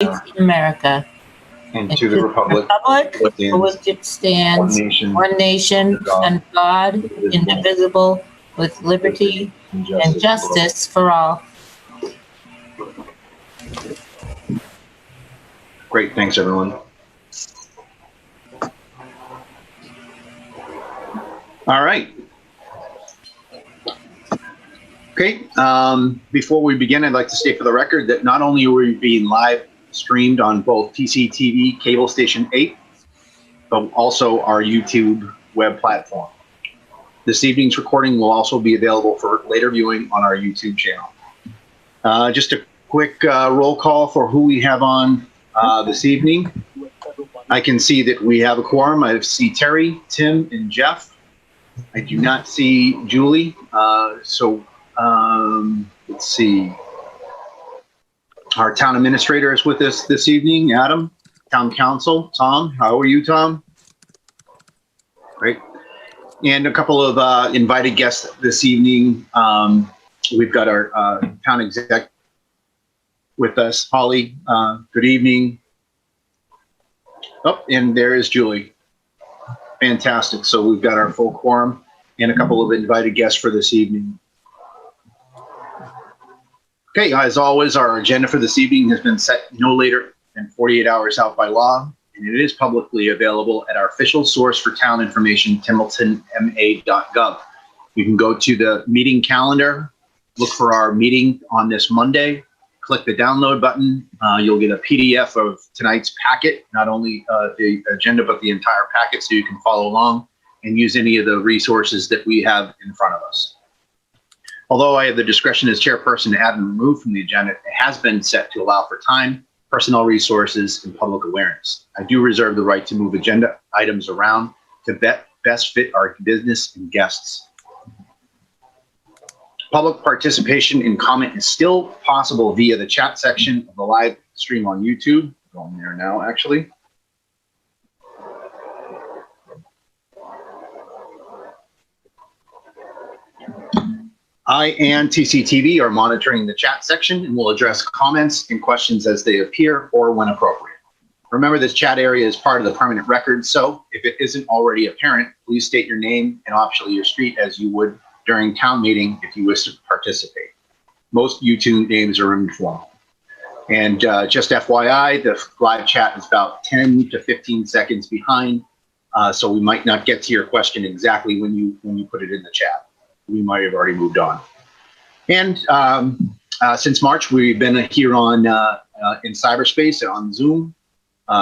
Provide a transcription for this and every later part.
States of America, and to the republic for which it stands, one nation, under God, indivisible, with liberty and justice for all. Great, thanks everyone. All right. Okay, before we begin, I'd like to state for the record that not only are we being live streamed on both TCTV Cable Station 8, but also our YouTube web platform. This evening's recording will also be available for later viewing on our YouTube channel. Just a quick roll call for who we have on this evening. I can see that we have a quorum. I see Terry, Tim, and Jeff. I do not see Julie, let's see. Our town administrator is with us this evening, Adam. Town council, Tom. How are you, Tom? Great. And a couple of invited guests this evening. We've got our town exec with us, Holly. Good evening. Oh, and there is Julie. Fantastic. So we've got our full quorum and a couple of invited guests for this evening. Okay, as always, our agenda for this evening has been set no later than 48 hours out by law, and it is publicly available at our official source for town information, templetonma.gov. You can go to the meeting calendar, look for our meeting on this Monday, click the download button. You'll get a PDF of tonight's packet, not only the agenda, but the entire packet, so you can follow along and use any of the resources that we have in front of us. Although I have the discretion as chairperson to add and remove from the agenda, it has been set to allow for time, personnel resources, and public awareness. I do reserve the right to move agenda items around to best fit our business and guests. Public participation and comment is still possible via the chat section of the live stream on YouTube. Going there now, actually. I and TCTV are monitoring the chat section and will address comments and questions as they appear or when appropriate. Remember, this chat area is part of the permanent record, so if it isn't already apparent, please state your name and optionally your street as you would during town meeting if you wish to participate. Most YouTube names are informal. And just FYI, the live chat is about 10 to 15 seconds behind, so we might not get to your question exactly when you put it in the chat. We might have already moved on. And since March, we've been here on in cyberspace on Zoom.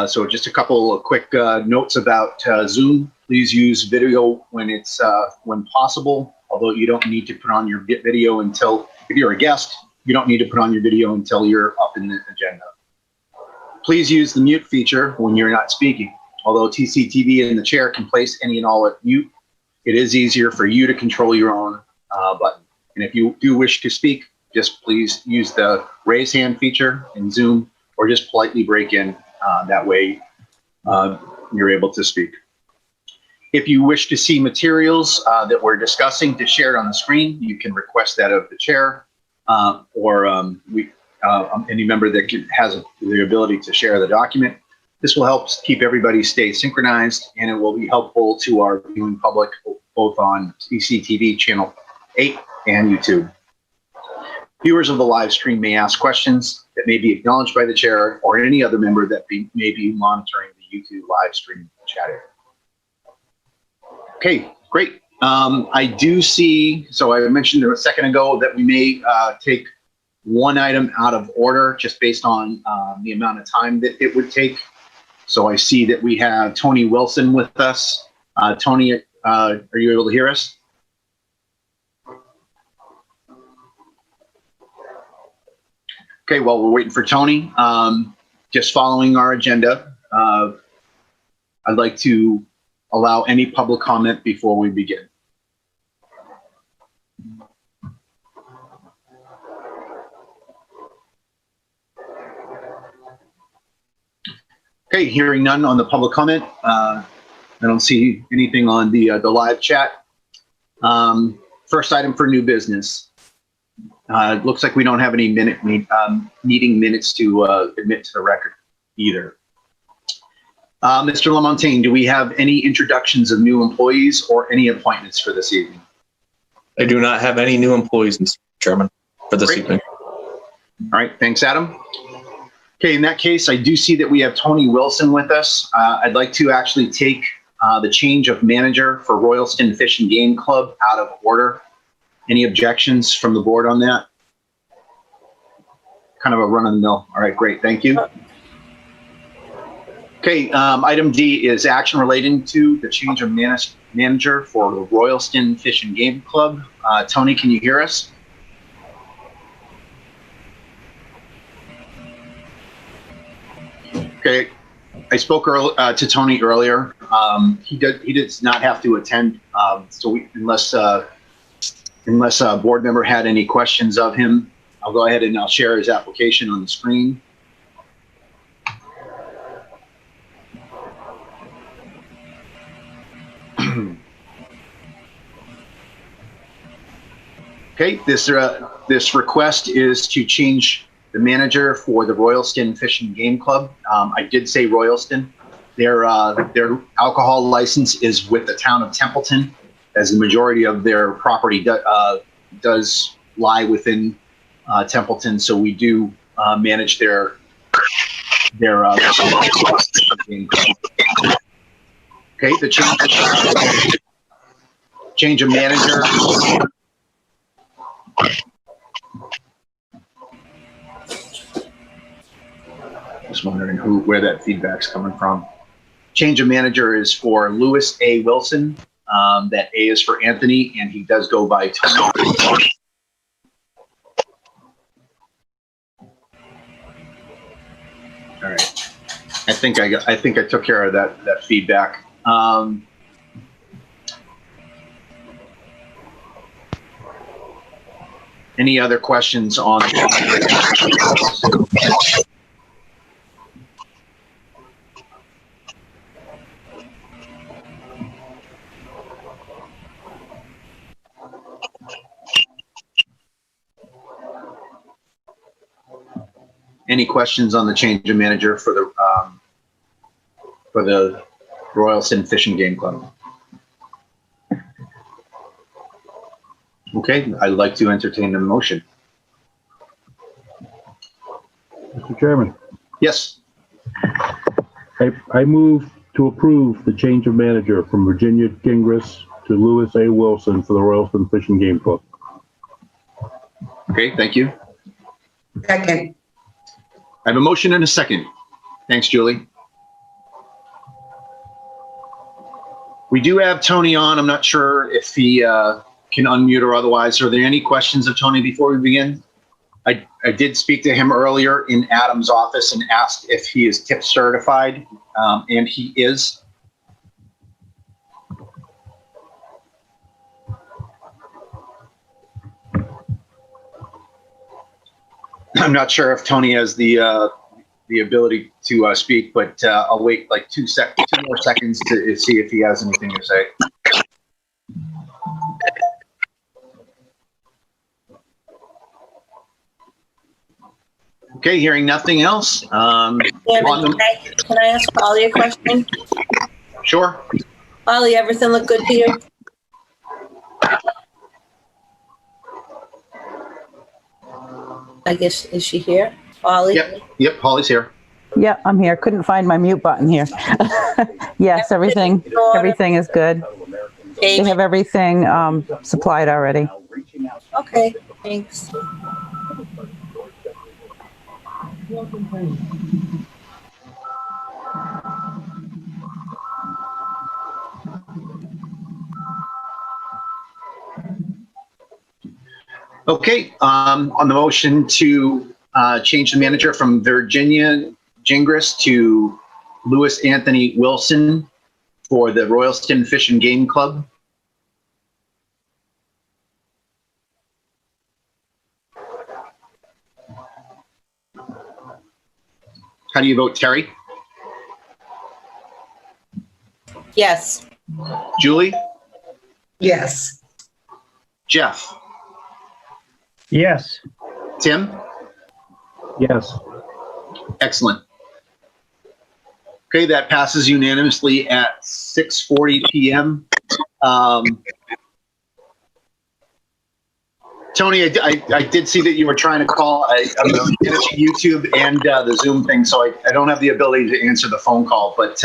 So just a couple of quick notes about Zoom. Please use video when possible. Although you don't need to put on your video until, if you're a guest, you don't need to put on your video until you're up in the agenda. Please use the mute feature when you're not speaking. Although TCTV and the chair can place any and all at mute, it is easier for you to control your own button. And if you do wish to speak, just please use the raise hand feature in Zoom or just politely break in. That way you're able to speak. If you wish to see materials that we're discussing to share on the screen, you can request that of the chair or any member that has the ability to share the document. This will help keep everybody stay synchronized, and it will be helpful to our viewing public, both on TCTV Channel 8 and YouTube. Viewers of the live stream may ask questions that may be acknowledged by the chair or any other member that may be monitoring the YouTube live stream chat area. Okay, great. I do see, so I mentioned a second ago that we may take one item out of order just based on the amount of time that it would take. So I see that we have Tony Wilson with us. Tony, are you able to hear us? Okay, while we're waiting for Tony, just following our agenda, I'd like to allow any public comment before we begin. Okay, hearing none on the public comment. I don't see anything on the live chat. First item for new business. It looks like we don't have any meeting minutes to admit to the record either. Mr. Lamontagne, do we have any introductions of new employees or any appointments for this evening? I do not have any new employees, Mr. Chairman, for this evening. All right, thanks, Adam. Okay, in that case, I do see that we have Tony Wilson with us. I'd like to actually take the change of manager for Royalston Fish and Game Club out of order. Any objections from the board on that? Kind of a run of the mill. All right, great, thank you. Okay, item D is action relating to the change of manager for the Royalston Fish and Game Club. Tony, can you hear us? Okay, I spoke to Tony earlier. He does not have to attend, so unless a board member had any questions of him, I'll go ahead and I'll share his application on the screen. Okay, this request is to change the manager for the Royalston Fish and Game Club. I did say Royalston. Their alcohol license is with the town of Templeton, as the majority of their property does lie within Templeton. So we do manage their okay, the change of manager. Just wondering where that feedback's coming from. Change of manager is for Lewis A. Wilson. That A is for Anthony, and he does go by Tony. All right. I think I took care of that feedback. Any other questions on? Any questions on the change of manager for the Royalston Fish and Game Club? Okay, I'd like to entertain a motion. Mr. Chairman, Yes. I move to approve the change of manager from Virginia Gingras to Lewis A. Wilson for the Royalston Fish and Game Club. Okay, thank you. Second. I have a motion and a second. Thanks, Julie. We do have Tony on. I'm not sure if he can unmute or otherwise. Are there any questions of Tony before we begin? I did speak to him earlier in Adam's office and asked if he is tip certified, and he is. I'm not sure if Tony has the ability to speak, but I'll wait like 2 more seconds to see if he has anything to say. Okay, hearing nothing else. Can I ask Polly a question? Sure. Polly, everything look good to you? I guess, is she here? Polly? Yep, Holly's here. Yeah, I'm here. Couldn't find my mute button here. Yes, everything is good. They have everything supplied already. Okay, thanks. Okay, on the motion to change the manager from Virginia Gingras to Lewis Anthony Wilson for the Royalston Fish and Game Club. How do you vote, Terry? Yes. Julie? Yes. Jeff? Yes. Tim? Yes. Excellent. Okay, that passes unanimously at 6:40 p.m. Tony, I did see that you were trying to call. I'm managing YouTube and the Zoom thing, so I don't have the ability to answer the phone call, but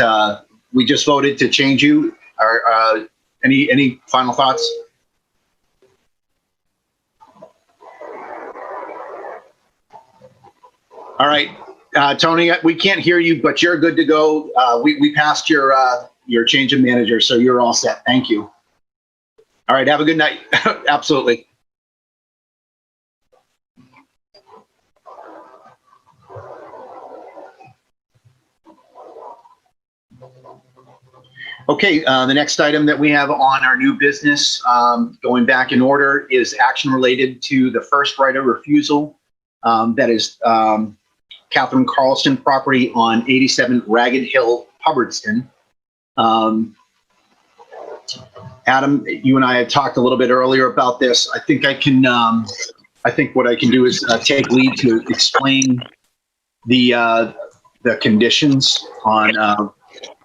we just voted to change you. Any final thoughts? All right, Tony, we can't hear you, but you're good to go. We passed your change of manager, so you're all set. Thank you. All right, have a good night. Absolutely. Okay, the next item that we have on our new business, going back in order, is action related to the first right of refusal. That is Catherine Carlson property on 87 Ragged Hill, Hubbardston. Adam, you and I had talked a little bit earlier about this. I think what I can do is take lead to explain the conditions on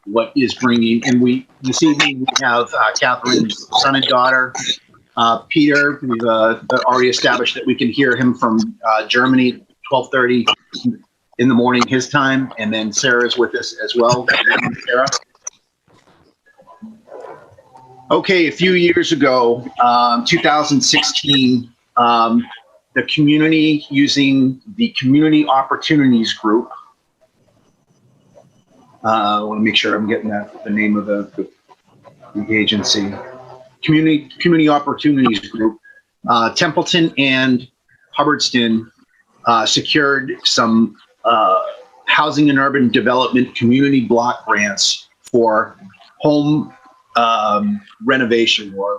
what is bringing, and this evening we have Catherine's son and daughter, Peter. We've already established that we can hear him from Germany, 12:30 in the morning his time, and then Sarah's with us as well. Sarah. Okay, a few years ago, 2016, the community, using the Community Opportunities Group, I want to make sure I'm getting the name of the agency. Community Opportunities Group. Templeton and Hubbardston secured some housing and urban development community block grants for home renovation or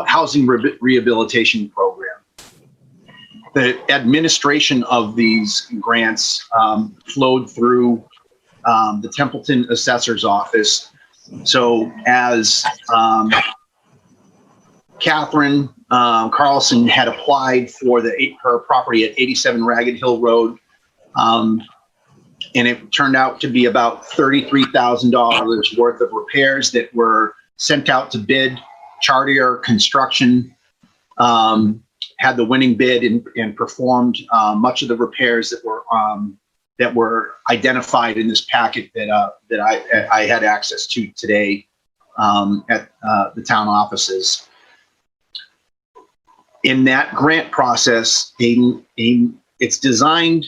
housing rehabilitation program. The administration of these grants flowed through the Templeton Assessor's Office. So as Catherine Carlson had applied for her property at 87 Ragged Hill Road, and it turned out to be about $33,000 worth of repairs that were sent out to bid. Chartier Construction had the winning bid and performed much of the repairs that were identified in this packet that I had access to today at the town offices. In that grant process, it's designed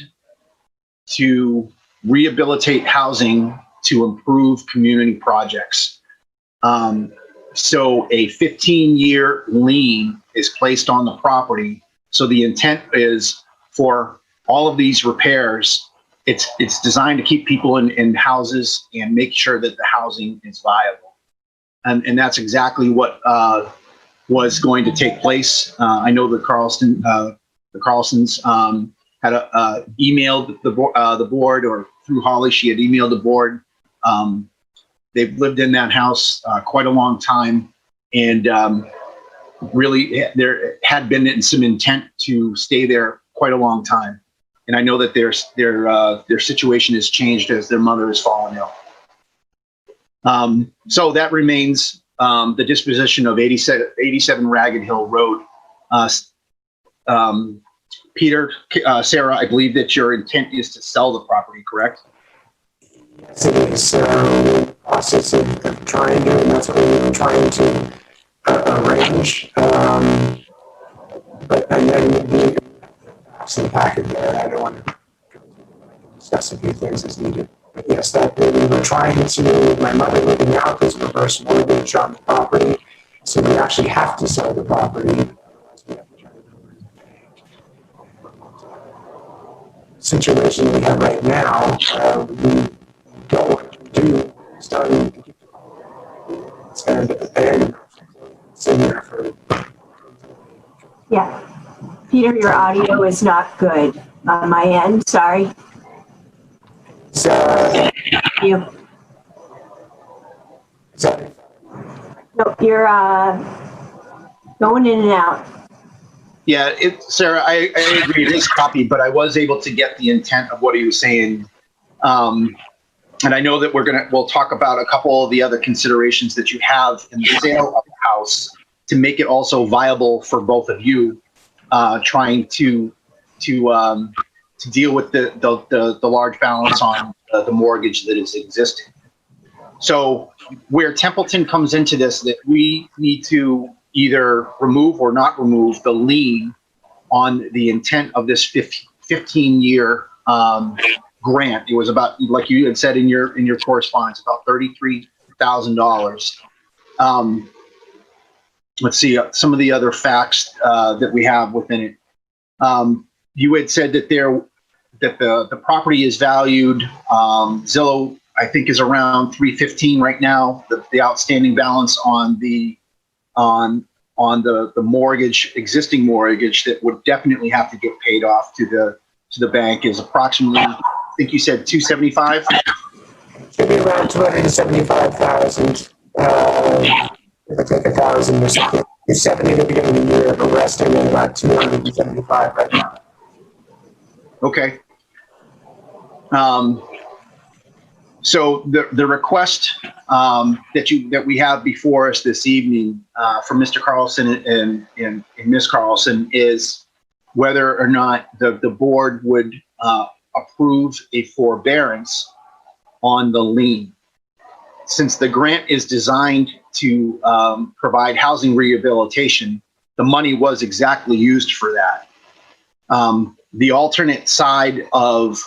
to rehabilitate housing to improve community projects. So a 15-year lien is placed on the property. So the intent is for all of these repairs. It's designed to keep people in houses and make sure that the housing is viable. And that's exactly what was going to take place. I know the Carlsons had emailed the board, or through Holly, she had emailed the board. They've lived in that house quite a long time, and really there had been some intent to stay there quite a long time. And I know that their situation has changed as their mother has fallen ill. So that remains the disposition of 87 Ragged Hill Road. Peter, Sarah, I believe that your intent is to sell the property, correct? Yes, it is. The process of trying to, and that's what we're trying to arrange. But I the packet there. I don't want to discuss a few things as needed. But yes, that we were trying to, my mother living out, there's a reverse mortgage on the property. So we actually have to sell the property. Otherwise we have to turn it over to the bank. Situation we have right now, we don't want to do starting to keep the and then sitting there for. Yeah. Peter, your audio is not good on my end. Sorry. So, You. sorry. No, you're going in and out. Yeah, Sarah, I agree. It is copied, but I was able to get the intent of what he was saying. And I know that we'll talk about a couple of the other considerations that you have in the sale of the house to make it also viable for both of you, trying to deal with the large balance on the mortgage that is existing. So where Templeton comes into this, that we need to either remove or not remove the lien on the intent of this 15-year grant. It was about, like you had said in your correspondence, about $33,000. Let's see some of the other facts that we have within it. You had said that the property is valued. Zillow, I think, is around $315 right now. The outstanding balance on the mortgage, existing mortgage, that would definitely have to get paid off to the bank is approximately, I think you said 275. Should be around 275,000. It's like 1,000 or something. 270 at the beginning of the year, but we're estimating about 275 right now. Okay. So the request that we have before us this evening from Mr. Carlson and Ms. Carlson is whether or not the board would approve a forbearance on the lien. Since the grant is designed to provide housing rehabilitation, the money was exactly used for that. The alternate side of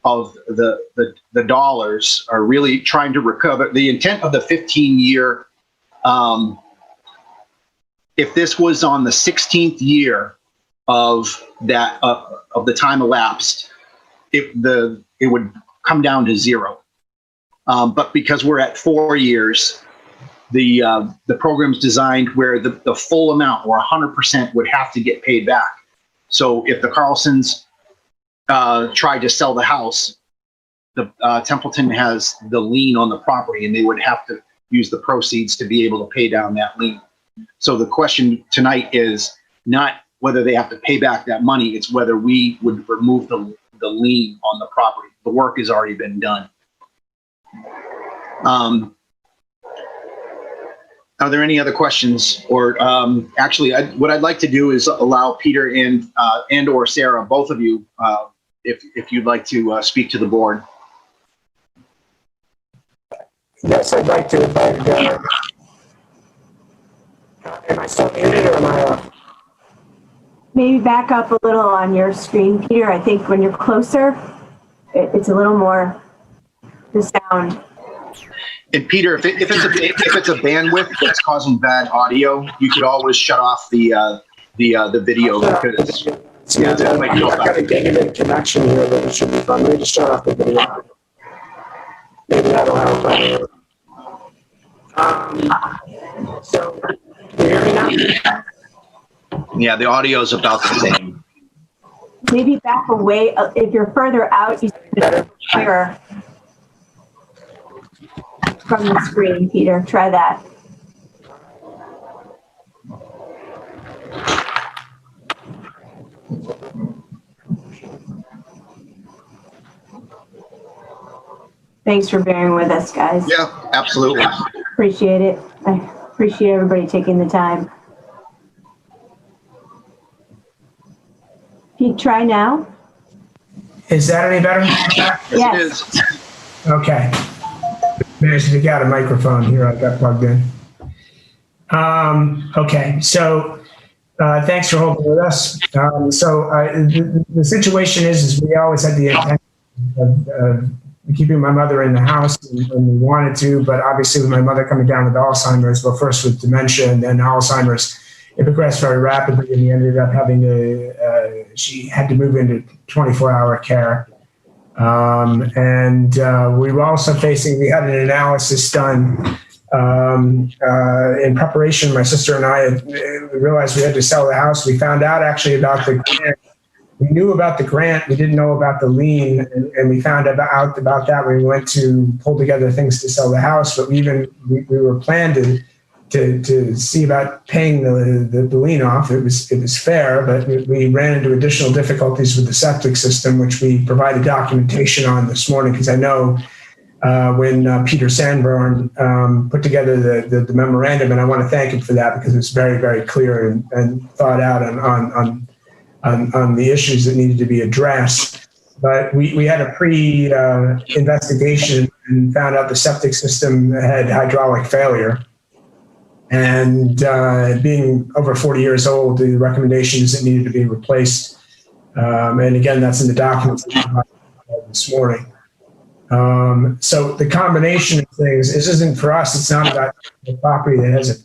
the dollars are really trying to recover the intent of the 15-year. If this was on the 16th year of that of the time elapsed, it would come down to zero. But because we're at 4 years, the program's designed where the full amount or 100% would have to get paid back. So if the Carlsons tried to sell the house, the Templeton has the lien on the property, and they would have to use the proceeds to be able to pay down that lien. So the question tonight is not whether they have to pay back that money, it's whether we would remove the lien on the property. The work has already been done. Are there any other questions? Or actually, what I'd like to do is allow Peter and or Sarah, both of you, if you'd like to speak to the board. Yes, I'd like to. Am I still muted or am I off? Maybe back up a little on your screen, Peter. I think when you're closer, it's a little more the sound. And Peter, if it's a bandwidth that's causing bad audio, you could always shut off the video because that might feel I've got a gigabit connection here, but it should be fun. Let me just shut off the video. Maybe that'll help. So, can you hear me now? Yeah, the audio is about the same. Maybe back away. If you're further out, you should clearer from the screen, Peter. Try that. Thanks for bearing with us, guys. Yeah, absolutely. Appreciate it. I appreciate everybody taking the time. Pete, try now. Is that any better? Yes, Yes. it is. Okay. Managed to pick out a microphone here. I got plugged in. Okay. So thanks for holding with us. The situation is we always had the intent of keeping my mother in the house when we wanted to, but obviously with my mother coming down with Alzheimer's, well, first with dementia and then Alzheimer's, it progressed very rapidly, and we ended up having she had to move into 24-hour care. We were also we had an analysis done in preparation. My sister and I we realized we had to sell the house. We found out actually about the grant. We knew about the grant. We didn't know about the lien, and we found out about that when we went to pull together things to sell the house. But we were planned to to see about paying the lien off. It was fair, but we ran into additional difficulties with the septic system, which we provided documentation on this morning, because I know when Peter Sandborn put together the memorandum, and I want to thank him for that, because it's very, very clear and thought out on the issues that needed to be addressed. But we had a investigation and found out the septic system had hydraulic failure. And being over 40 years old, the recommendation is it needed to be replaced. And again, that's in the documents this morning. So the combination of things, this isn't for us. It's not about the property that has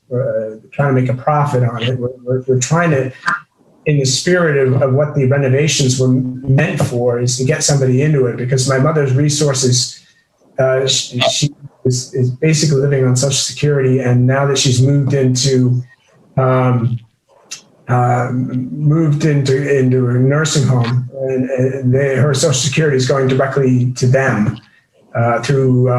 trying to make a profit on it. We're trying to, in the spirit of what the renovations were meant for, is to get somebody into it, because my mother's resources, she is basically living on Social Security, and now that she's moved into a nursing home, and her Social Security is going directly to them through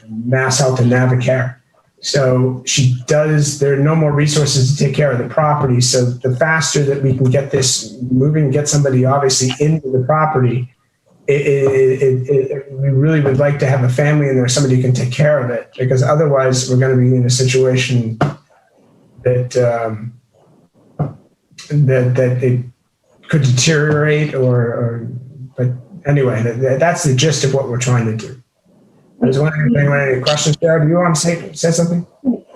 Mass Health and Navicare. So there are no more resources to take care of the property. So the faster that we can get this moving, get somebody obviously into the property, we really would like to have a family in there, somebody who can take care of it, because otherwise we're going to be in a situation that that it could deteriorate but anyway, that's the gist of what we're trying to do. I was wondering if anyone had any questions. Sarah, do you want to say something?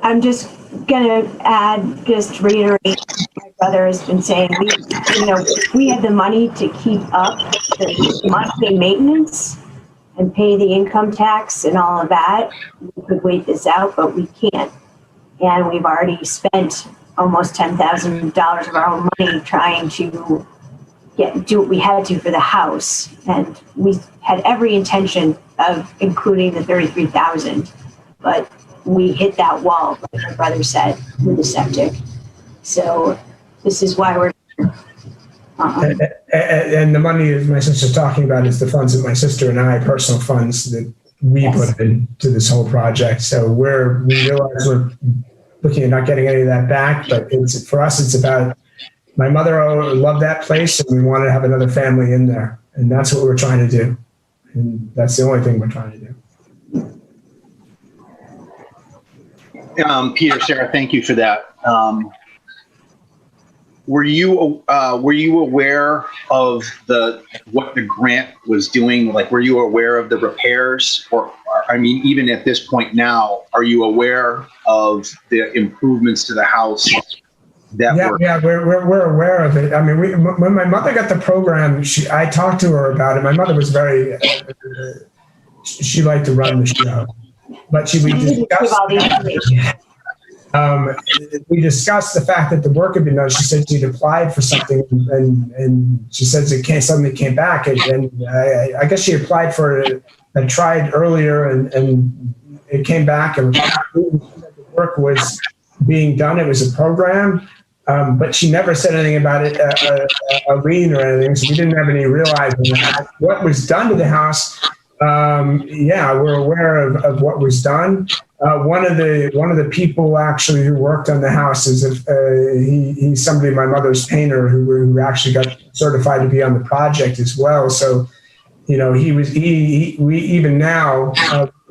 I'm just going to just reiterate what my brother has been saying. We had the money to keep up the monthly maintenance and pay the income tax and all of that. We could wait this out, but we can't. And we've already spent almost $10,000 of our own money trying to do what we had to for the house. And we had every intention of including the $33,000, but we hit that wall, like my brother said, with the septic. So this is why we're. And the money that my sister's talking about is the funds that my sister and I, personal funds that we put into this whole project. So we realize we're looking at not getting any of that back, but for us, it's about, my mother loved that place, and we wanted to have another family in there. And that's what we're trying to do. And that's the only thing we're trying to do. Peter, Sarah, thank you for that. Were you aware of what the grant was doing? Like, were you aware of the repairs? Or, I mean, even at this point now, are you aware of the improvements to the house? We're aware of it. I mean, when my mother got the program, I talked to her about it. My mother was very, she liked to run the show, but we discussed the fact that the work had been done. She said she'd applied for something, and she says suddenly came back, and I guess she applied for it and tried earlier, and it came back, and the work was being done. It was a program. But she never said anything about it, a lien or anything, so we didn't have any realizing that. What was done to the house, we're aware of what was done. One of the people actually who worked on the house is he's somebody, my mother's painter, who actually got certified to be on the project as well. So, we even now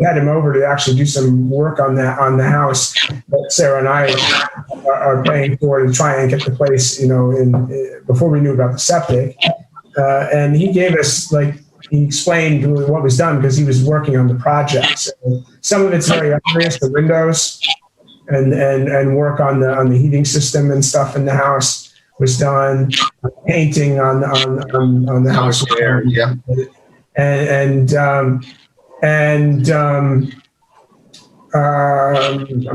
had him over to actually do some work on the house that Sarah and I are paying for to try and get the place, before we knew about the septic. And he gave us, he explained what was done because he was working on the project. So some of it's very obvious, the windows and work on the heating system and stuff in the house was done. Painting on the house there, yeah. And I'm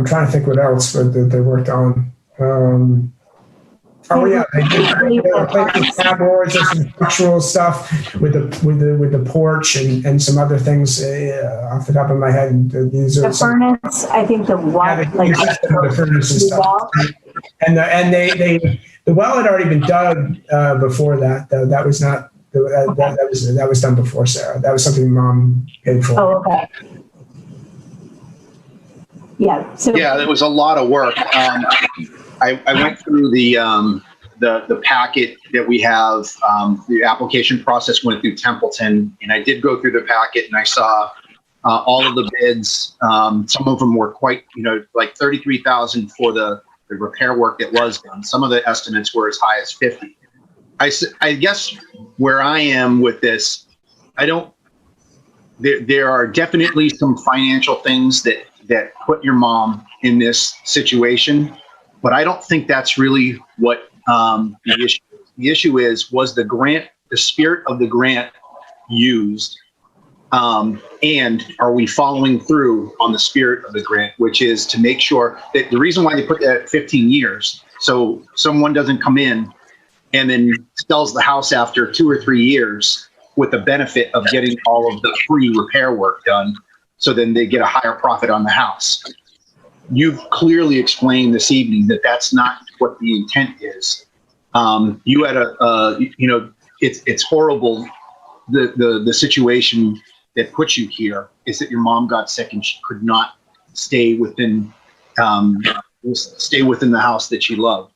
trying to think what else that they worked on. They did tabloids and some structural stuff with the porch and some other things off the top of my head. These are the furnace. I think the wall, the furnace and stuff. And the well had already been dug before that. That was not. That was done before Sarah. That was something Mom paid for. Oh, okay. Yeah, so. Yeah, it was a lot of work. I went through the packet that we have. The application process went through Templeton, and I did go through the packet, and I saw all of the bids. Some of them were quite, like 33,000 for the repair work that was done. Some of the estimates were as high as 50. I guess where I am with this, there are definitely some financial things that put your mom in this situation, but I don't think that's really what the issue is. The issue was the spirit of the grant used, and are we following through on the spirit of the grant, which is to make sure that the reason why they put that at 15 years, so someone doesn't come in and then sells the house after 2 or 3 years with the benefit of getting all of the free repair work done, so then they get a higher profit on the house. You've clearly explained this evening that that's not what the intent is. You had it's horrible. The situation that put you here is that your mom got sick and she could not stay within the house that she loved.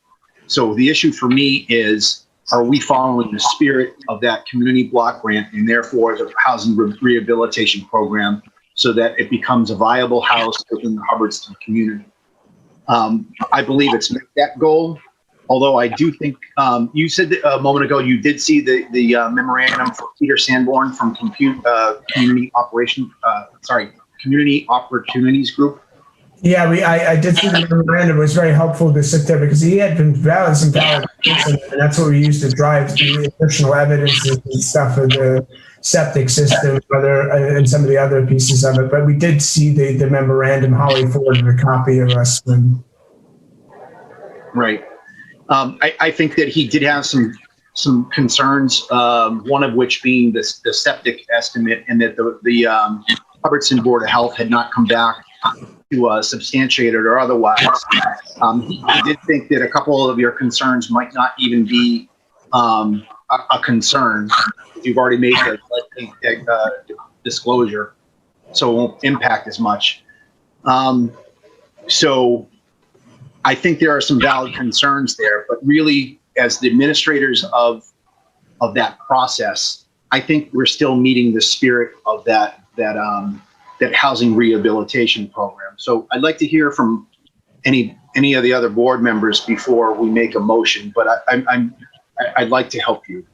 So the issue for me is, are we following the spirit of that community block grant and therefore the housing rehabilitation program so that it becomes a viable house within the Hubbardston community? I believe it's met that goal, although I do think, you said that a moment ago you did see the memorandum for Peter Sanborn from Community Opportunities Group. Yeah, I did see the memorandum. It was very helpful to sit there because he had been some valid, and that's what we used to drive the additional evidence and stuff of the septic system, and some of the other pieces of it. But we did see the memorandum. Holly forwarded a copy of us when. Right. I think that he did have some concerns. One of which being the septic estimate, and that the Hubbardston Board of Health had not come back to substantiate it or otherwise. He did think that a couple of your concerns might not even be a concern. You've already made the disclosure, so it won't impact as much. So I think there are some valid concerns there, but really, as the administrators of that process, I think we're still meeting the spirit of that housing rehabilitation program. So I'd like to hear from any of the other board members before we make a motion, but I'd like to help you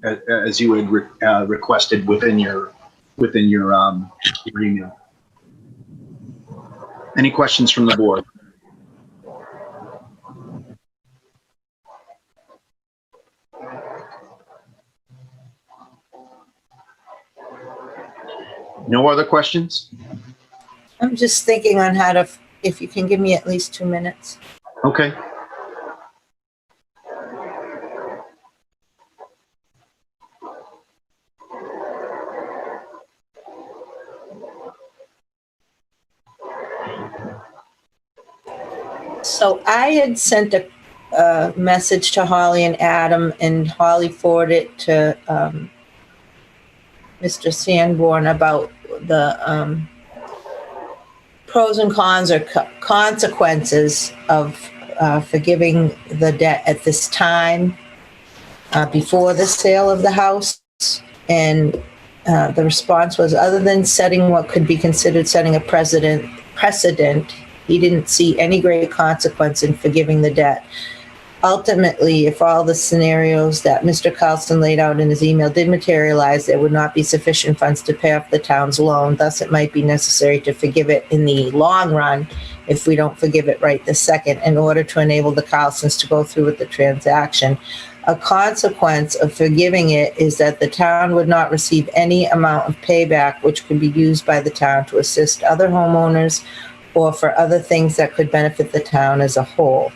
as you had requested within your email. Any questions from the board? No other questions? I'm just thinking on how to, if you can give me at least 2 minutes. Okay. So I had sent a message to Holly and Adam, and Holly forwarded it to Mr. Sanborn about the pros and cons or consequences of forgiving the debt at this time before the sale of the house. And the response was, other than setting what could be considered setting a precedent, he didn't see any great consequence in forgiving the debt. Ultimately, if all the scenarios that Mr. Carlson laid out in his email did materialize, there would not be sufficient funds to pay off the town's loan. Thus, it might be necessary to forgive it in the long run if we don't forgive it right this second in order to enable the Carlsons to go through with the transaction. A consequence of forgiving it is that the town would not receive any amount of payback which could be used by the town to assist other homeowners or for other things that could benefit the town as a whole.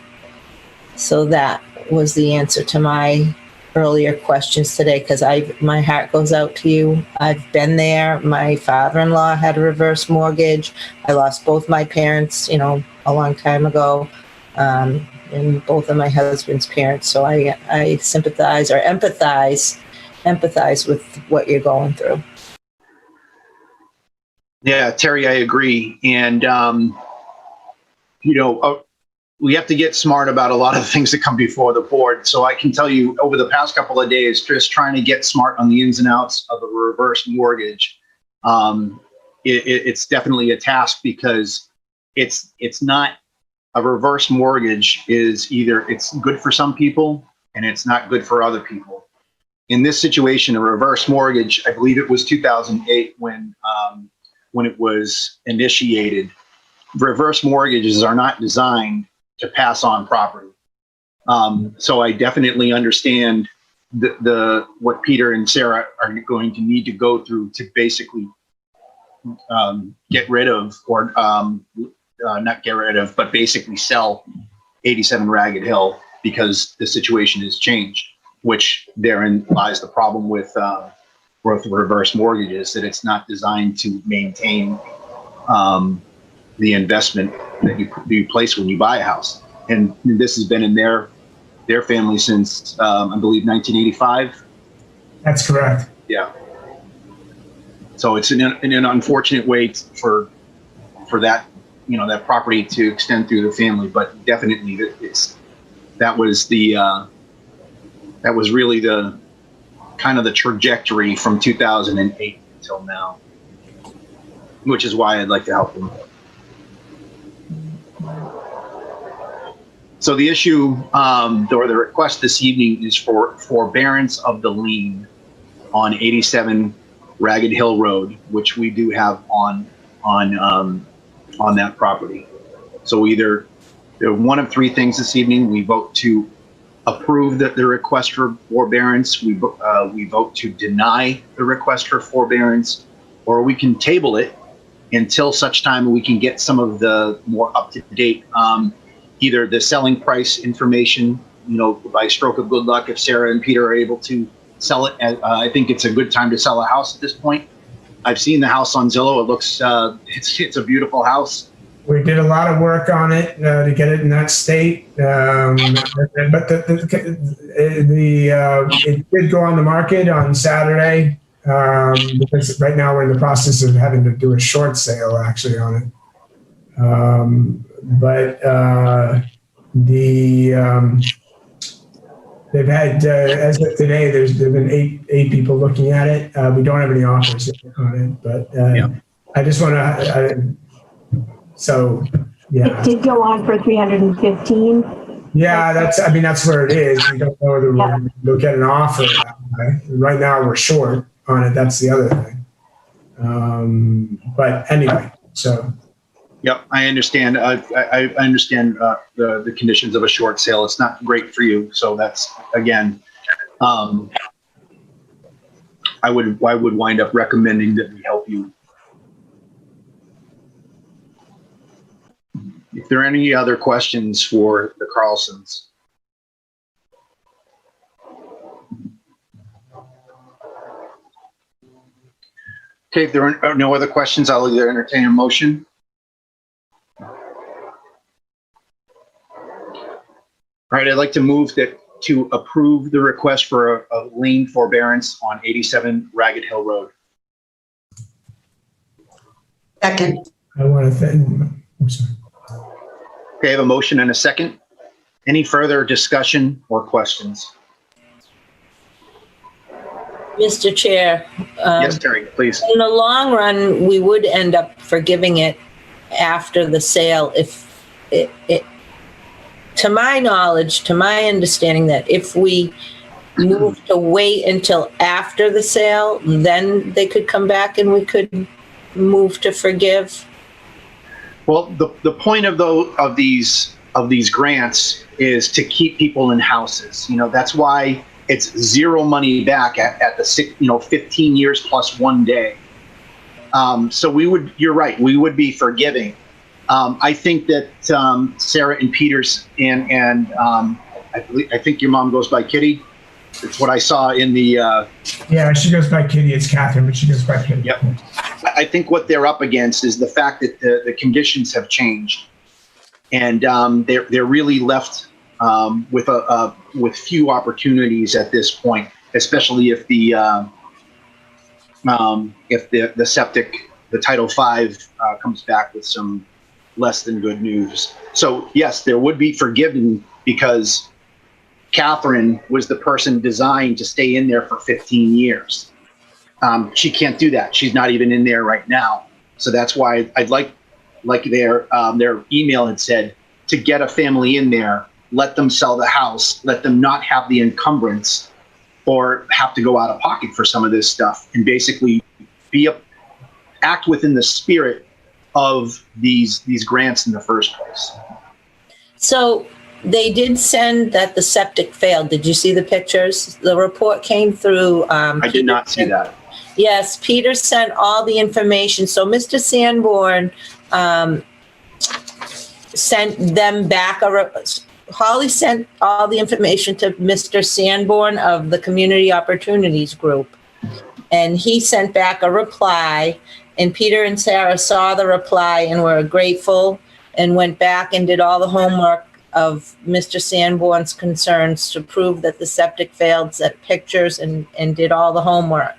So that was the answer to my earlier questions today, because my heart goes out to you. I've been there. My father-in-law had a reverse mortgage. I lost both my parents, a long time ago, and both of my husband's parents. So I sympathize or empathize with what you're going through. Yeah, Terry, I agree. And we have to get smart about a lot of things that come before the board. So I can tell you over the past couple of days, just trying to get smart on the ins and outs of a reverse mortgage. It's definitely a task because it's not a reverse mortgage is either it's good for some people and it's not good for other people. In this situation, a reverse mortgage, I believe it was 2008 when it was initiated. Reverse mortgages are not designed to pass on property. So I definitely understand what Peter and Sarah are going to need to go through to basically get rid of, or not get rid of, but basically sell 87 Ragged Hill because the situation has changed, which therein lies the problem with reverse mortgages, that it's not designed to maintain the investment that you place when you buy a house. And this has been in their family since, I believe, 1985. That's correct. Yeah. So it's in an unfortunate way for that, that property to extend through the family, but definitely that was really the kind of the trajectory from 2008 until now, which is why I'd like to help them. So the issue, or the request this evening, is for forbearance of the lien on 87 Ragged Hill Road, which we do have on that property. So either one of three things this evening: we vote to approve the request for forbearance, we vote to deny the request for forbearance, or we can table it until such time we can get some of the more up-to-date, either the selling price information, by stroke of good luck, if Sarah and Peter are able to sell it. I think it's a good time to sell a house at this point. I've seen the house on Zillow. It looks, it's a beautiful house. We did a lot of work on it to get it in that state, but it did go on the market on Saturday, because right now we're in the process of having to do a short sale actually on it. They've had, as of today, there've been eight people looking at it. We don't have any offers on it, but I just want to. So, yeah. It did go on for 315. Yeah, that's where it is. We don't know whether we'll get an offer. Right now we're short on it. That's the other thing. But anyway, so. Yep, I understand. I understand the conditions of a short sale. It's not great for you. So that's, again, I would wind up recommending that we help you. If there are any other questions for the Carlsons. Okay, if there are no other questions, I'll either entertain a motion. All right, I'd like to move to approve the request for a lien forbearance on 87 Ragged Hill Road. Second. I want to thank. I'm sorry. Okay, I have a motion and a second. Any further discussion or questions? Mr. Chair. Yes, Terry, please. In the long run, we would end up forgiving it after the sale if it to my knowledge, to my understanding, that if we move to wait until after the sale, then they could come back and we could move to forgive. Well, the point of these grants is to keep people in houses. That's why it's zero money back at the 15 years plus 1 day. So you're right, we would be forgiving. I think that Sarah and Peters and I think your mom goes by Kitty. It's what I saw in the. Yeah, she goes by Kitty. It's Catherine, but she goes by Kitty. Yep. I think what they're up against is the fact that the conditions have changed, and they're really left with few opportunities at this point, especially if the septic, the Title V comes back with some less than good news. So yes, there would be forgiven because Catherine was the person designed to stay in there for 15 years. She can't do that. She's not even in there right now. So that's why I'd like their email had said, to get a family in there, let them sell the house, let them not have the encumbrance or have to go out of pocket for some of this stuff, and basically act within the spirit of these grants in the first place. So they did send that the septic failed. Did you see the pictures? The report came through. I did not see that. Yes, Peter sent all the information. So Mr. Sanborn sent them back. Holly sent all the information to Mr. Sanborn of the Community Opportunities Group. And he sent back a reply. And Peter and Sarah saw the reply and were grateful and went back and did all the homework of Mr. Sanborn's concerns to prove that the septic failed, sent pictures and did all the homework.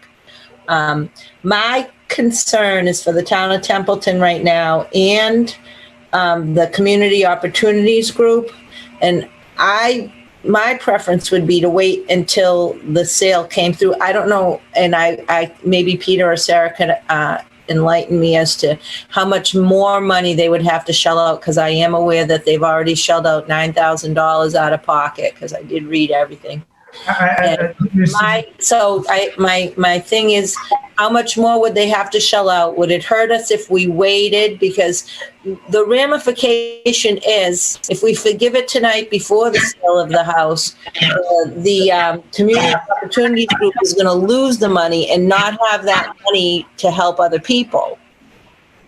My concern is for the town of Templeton right now and the Community Opportunities Group. And my preference would be to wait until the sale came through. I don't know, and I maybe Peter or Sarah could enlighten me as to how much more money they would have to shell out, because I am aware that they've already shelled out $9,000 out of pocket, because I did read everything. My thing is, how much more would they have to shell out? Would it hurt us if we waited? Because the ramification is, if we forgive it tonight before the sale of the house, the Community Opportunities Group is going to lose the money and not have that money to help other people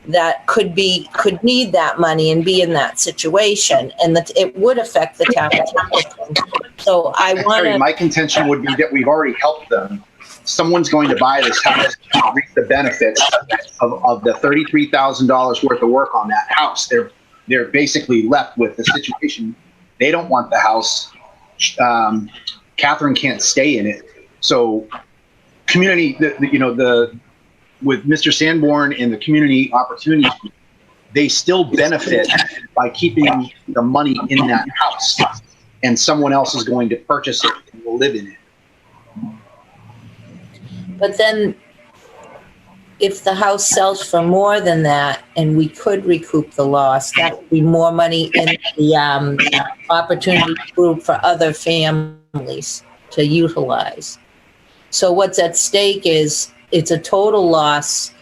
that could need that money and be in that situation, and that it would affect the town of Templeton. So I want to. My contention would be that we've already helped them. Someone's going to buy this house to reap the benefits of the $33,000 worth of work on that house. They're basically left with the situation. They don't want the house. Catherine can't stay in it. So community, with Mr. Sanborn and the Community Opportunities Group, they still benefit by keeping the money in that house, and someone else is going to purchase it and will live in it. But then if the house sells for more than that and we could recoup the loss, that would be more money in the opportunity group for other families to utilize. So what's at stake is, it's a total loss.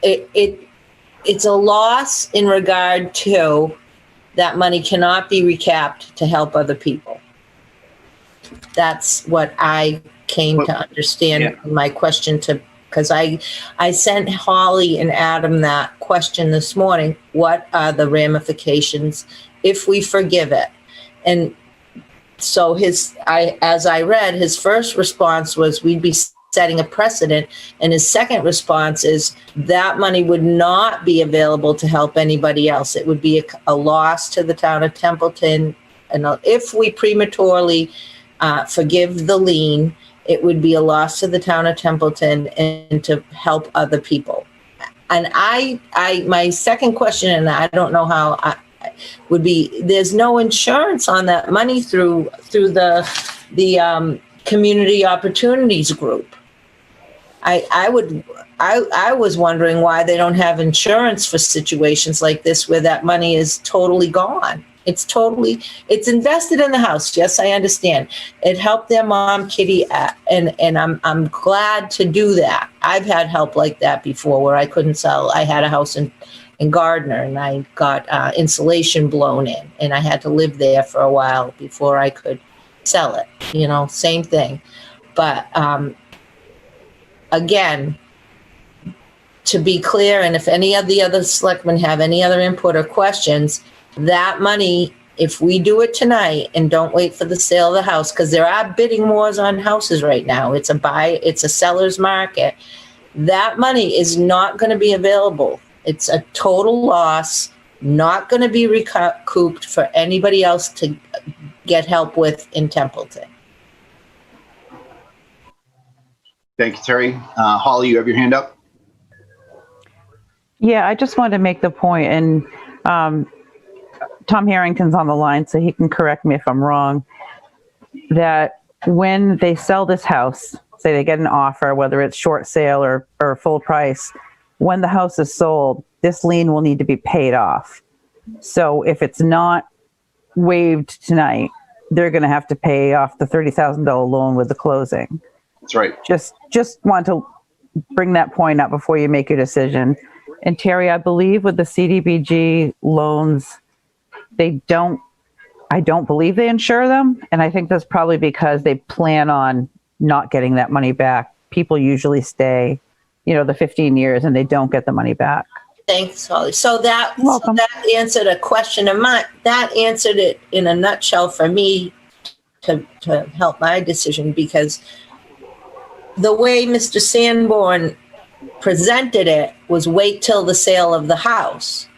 It's a loss in regard to that money cannot be recapped to help other people. That's what I came to understand. My question because I sent Holly and Adam that question this morning. What are the ramifications if we forgive it? And so as I read, his first response was, we'd be setting a precedent. And his second response is, that money would not be available to help anybody else. It would be a loss to the town of Templeton. And if we prematurely forgive the lien, it would be a loss to the town of Templeton and to help other people. And my second question, and I don't know how, would be, there's no insurance on that money through the Community Opportunities Group. I was wondering why they don't have insurance for situations like this where that money is totally gone. It's invested in the house. Yes, I understand. It helped their mom, Kitty, and I'm glad to do that. I've had help like that before where I couldn't sell. I had a house in Gardner and I got insulation blown in and I had to live there for a while before I could sell it. Same thing. But again, to be clear, and if any of the other selectmen have any other input or questions, that money, if we do it tonight and don't wait for the sale of the house, because there are bidding wars on houses right now. It's a seller's market. That money is not going to be available. It's a total loss, not going to be recouped for anybody else to get help with in Templeton. Thank you, Terry. Holly, you have your hand up? Yeah, I just wanted to make the point, and Tom Harrington's on the line, so he can correct me if I'm wrong, that when they sell this house, say they get an offer, whether it's short sale or full price, when the house is sold, this lien will need to be paid off. So if it's not waived tonight, they're going to have to pay off the $30,000 loan with the closing. That's right. Just want to bring that point up before you make your decision. And Terry, I believe with the CDBG loans, I don't believe they insure them. And I think that's probably because they plan on not getting that money back. People usually stay, the 15 years and they don't get the money back. Thanks, Holly. So that Welcome. that answered a question of mine. That answered it in a nutshell for me to help my decision, because the way Mr. Sanborn presented it was wait till the sale of the house.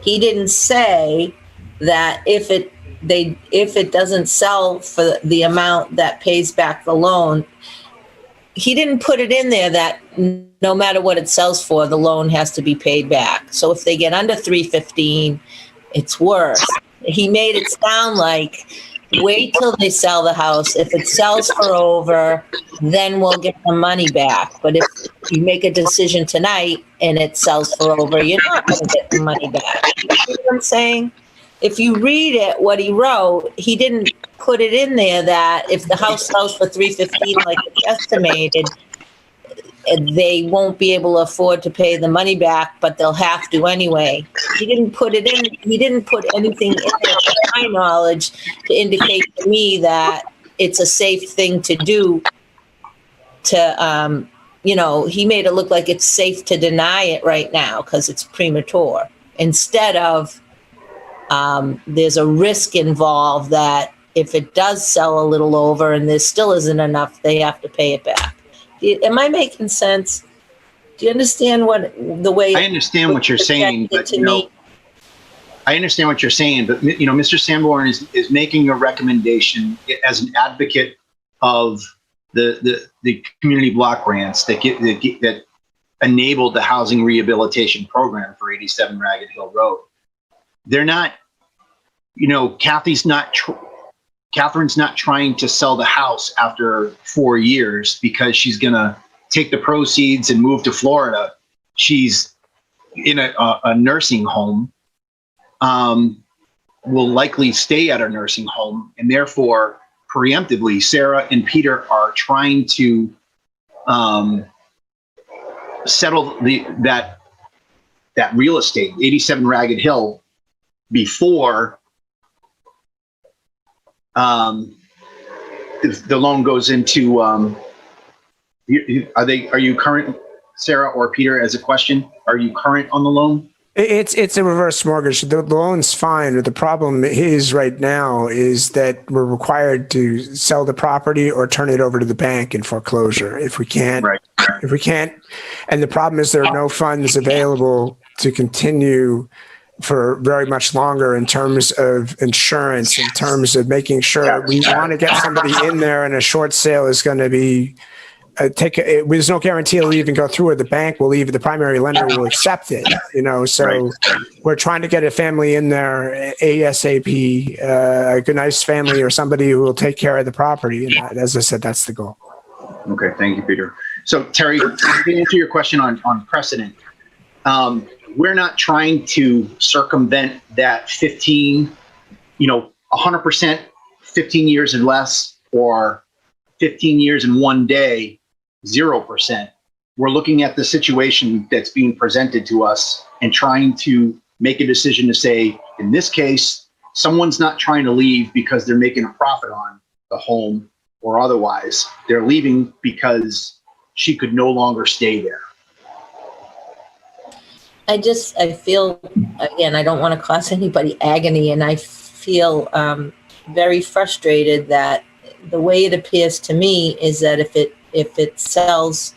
He didn't say that if it doesn't sell for the amount that pays back the loan, he didn't put it in there that no matter what it sells for, the loan has to be paid back. So if they get under 315, it's worse. He made it sound like wait till they sell the house. If it sells for over, then we'll get the money back. But if you make a decision tonight and it sells for over, you're not going to get the money back. You know what I'm saying? If you read it, what he wrote, he didn't put it in there that if the house sells for 315 like it's estimated, they won't be able to afford to pay the money back, but they'll have to anyway. He didn't put it in. He didn't put anything in there, to my knowledge, to indicate to me that it's a safe thing to do. He made it look like it's safe to deny it right now because it's premature. Instead of there's a risk involved that if it does sell a little over and there still isn't enough, they have to pay it back. Am I making sense? Do you understand the way? I understand what you're saying, but I understand what you're saying, but Mr. Sanborn is making a recommendation as an advocate of the community block grants that enabled the housing rehabilitation program for 87 Ragged Hill Road. They're not, Catherine's not trying to sell the house after 4 years because she's going to take the proceeds and move to Florida. She's in a nursing home, will likely stay at a nursing home, and therefore, preemptively, Sarah and Peter are trying to settle that real estate, 87 Ragged Hill, before if the loan goes into, are you current, Sarah or Peter, as a question? Are you current on the loan? It's a reverse mortgage. The loan's fine. The problem is right now is that we're required to sell the property or turn it over to the bank in foreclosure. If we can't, and the problem is there are no funds available to continue for very much longer in terms of insurance, in terms of making sure we want to get somebody in there, and a short sale is going to be there's no guarantee it'll even go through, or the bank will even, the primary lender will accept it, so we're trying to get a family in there ASAP, a good, nice family or somebody who will take care of the property. And as I said, that's the goal. Okay. Thank you, Peter. So Terry, to answer your question on precedent, we're not trying to circumvent that 100% 15 years and less, or 15 years and 1 day, 0%. We're looking at the situation that's being presented to us and trying to make a decision to say, in this case, someone's not trying to leave because they're making a profit on the home or otherwise. They're leaving because she could no longer stay there. I feel, again, I don't want to cause anybody agony, and I feel very frustrated that the way it appears to me is that if it sells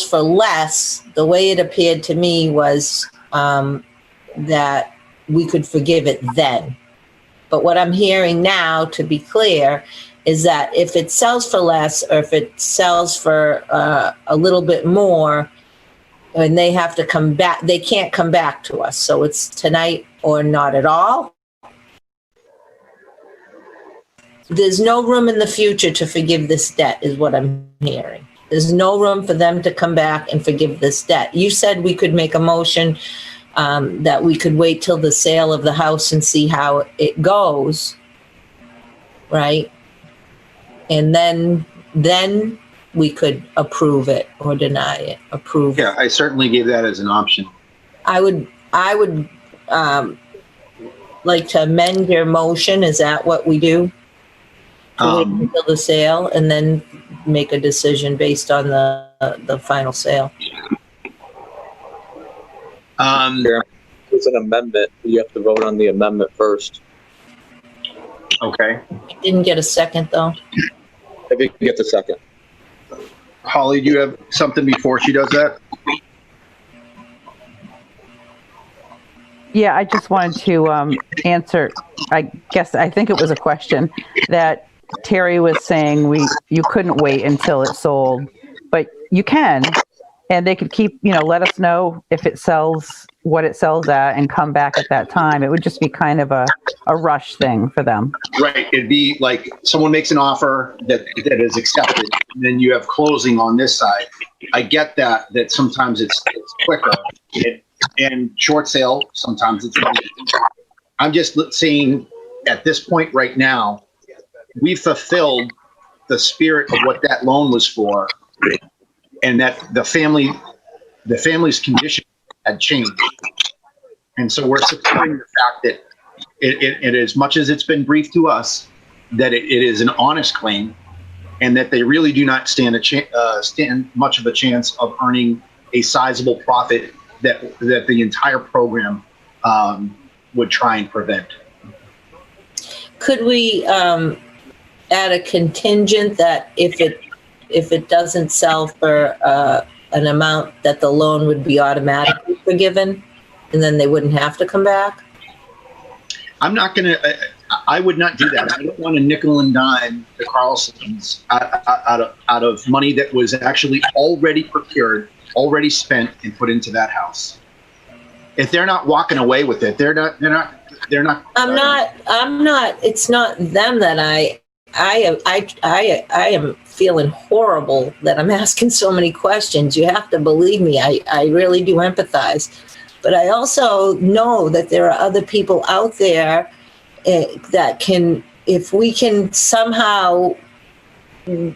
for less, the way it appeared to me was that we could forgive it then. But what I'm hearing now, to be clear, is that if it sells for less, or if it sells for a little bit more, And they have to come back, they can't come back to us, so it's tonight or not at all. There's no room in the future to forgive this debt, is what I'm hearing. There's no room for them to come back and forgive this debt. You said we could make a motion that we could wait till the sale of the house and see how it goes, right? And then we could approve it or deny it, approve. Yeah, I certainly gave that as an option. I would like to amend your motion. Is that what we do? To wait until the sale and then make a decision based on the final sale. It's an amendment. You have to vote on the amendment first. Okay. Didn't get a second though. If you can get the second. Holly, do you have something before she does that? Yeah, I just wanted to answer, I think it was a question that Terry was saying you couldn't wait until it sold, but you can, and they could keep, let us know if it sells, what it sells at, and come back at that time. It would just be kind of a rush thing for them. Right. It'd be like someone makes an offer that is accepted, and then you have closing on this side. I get that sometimes it's quicker, and short sale, sometimes it's not. I'm just saying at this point right now, we fulfilled the spirit of what that loan was for, and that the family's condition had changed. And so we're supporting the fact that it as much as it's been briefed to us, that it is an honest claim, and that they really do not stand much of a chance of earning a sizable profit that the entire program would try and prevent. Could we add a contingent that if it doesn't sell for an amount, that the loan would be automatically forgiven, and then they wouldn't have to come back? I would not do that. I don't want to nickel and dime the Carlsons out of money that was actually already procured, already spent and put into that house. If they're not walking away with it, they're not. I'm not. It's not them that I am feeling horrible that I'm asking so many questions. You have to believe me. I really do empathize, but I also know that there are other people out there that can, if we can somehow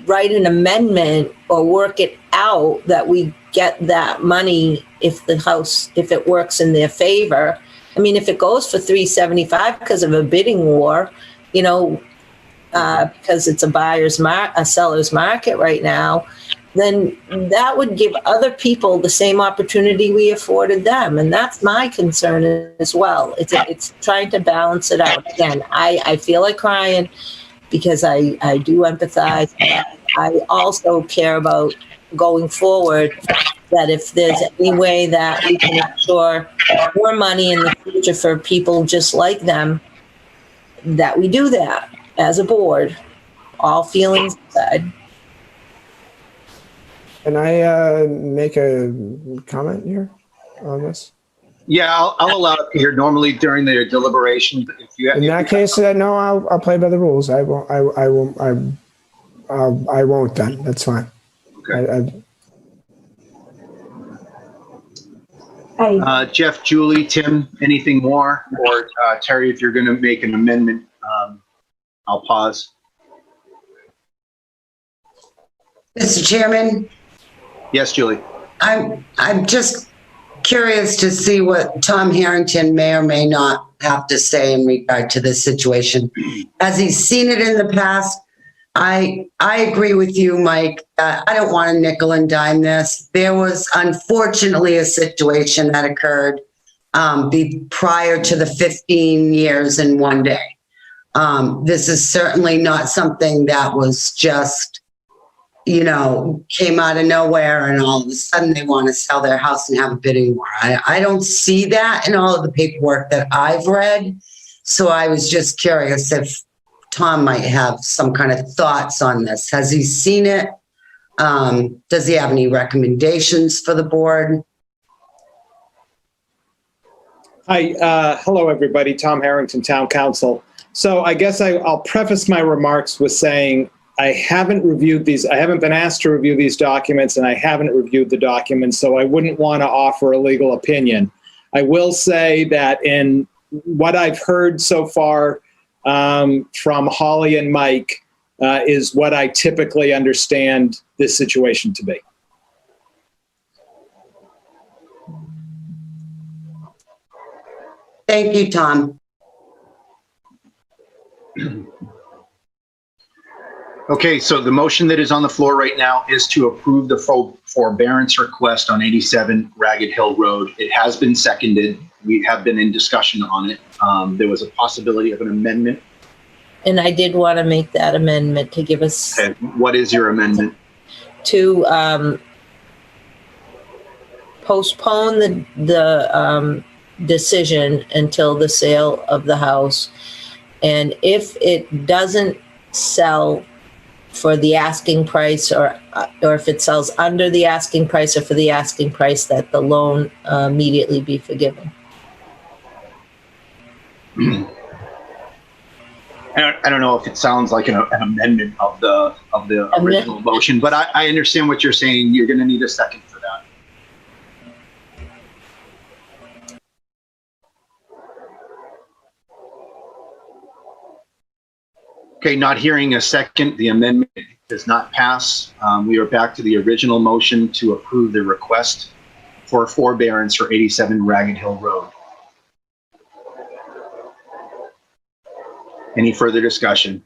write an amendment or work it out, that we get that money if it works in their favor. I mean, if it goes for $375 because of a bidding war, because it's a seller's market right now, then that would give other people the same opportunity we afforded them. And that's my concern as well. It's trying to balance it out. Again, I feel like crying because I do empathize. I also care about going forward, that if there's any way that we can ensure more money in the future for people just like them, that we do that as a board, all feelings aside. Can I make a comment here on this? Yeah, I'll allow it here. Normally during the deliberation, In that case, no, I'll play by the rules. I won't then. That's fine. Okay. Jeff, Julie, Tim, anything more? Or Terry, if you're going to make an amendment, I'll pause. Mr. Chairman? Yes, Julie. I'm just curious to see what Tom Harrington may or may not have to say in regard to this situation. Has he seen it in the past? I agree with you, Mike. I don't want to nickel and dime this. There was unfortunately a situation that occurred prior to the 15 years in one day. This is certainly not something that was just, came out of nowhere and all of a sudden they want to sell their house and have a bidding war. I don't see that in all of the paperwork that I've read. So I was just curious if Tom might have some kind of thoughts on this. Has he seen it? Does he have any recommendations for the board? Hi, hello, everybody. Tom Harrington, Town Council. So I guess I'll preface my remarks with saying I haven't reviewed these. I haven't been asked to review these documents, and I haven't reviewed the documents, so I wouldn't want to offer a legal opinion. I will say that in what I've heard so far from Holly and Mike is what I typically understand this situation to be. Thank you, Tom. Okay, so the motion that is on the floor right now is to approve the forbearance request on 87 Ragged Hill Road. It has been seconded. We have been in discussion on it. There was a possibility of an amendment. And I did want to make that amendment to give us. Okay, what is your amendment? To postpone the decision until the sale of the house. And if it doesn't sell for the asking price, or if it sells under the asking price or for the asking price, that the loan immediately be forgiven. I don't know if it sounds like an amendment of the original motion, but I understand what you're saying. You're going to need a second for that. Okay, not hearing a second, the amendment does not pass. We are back to the original motion to approve the request for forbearance for 87 Ragged Hill Road. Any further discussion?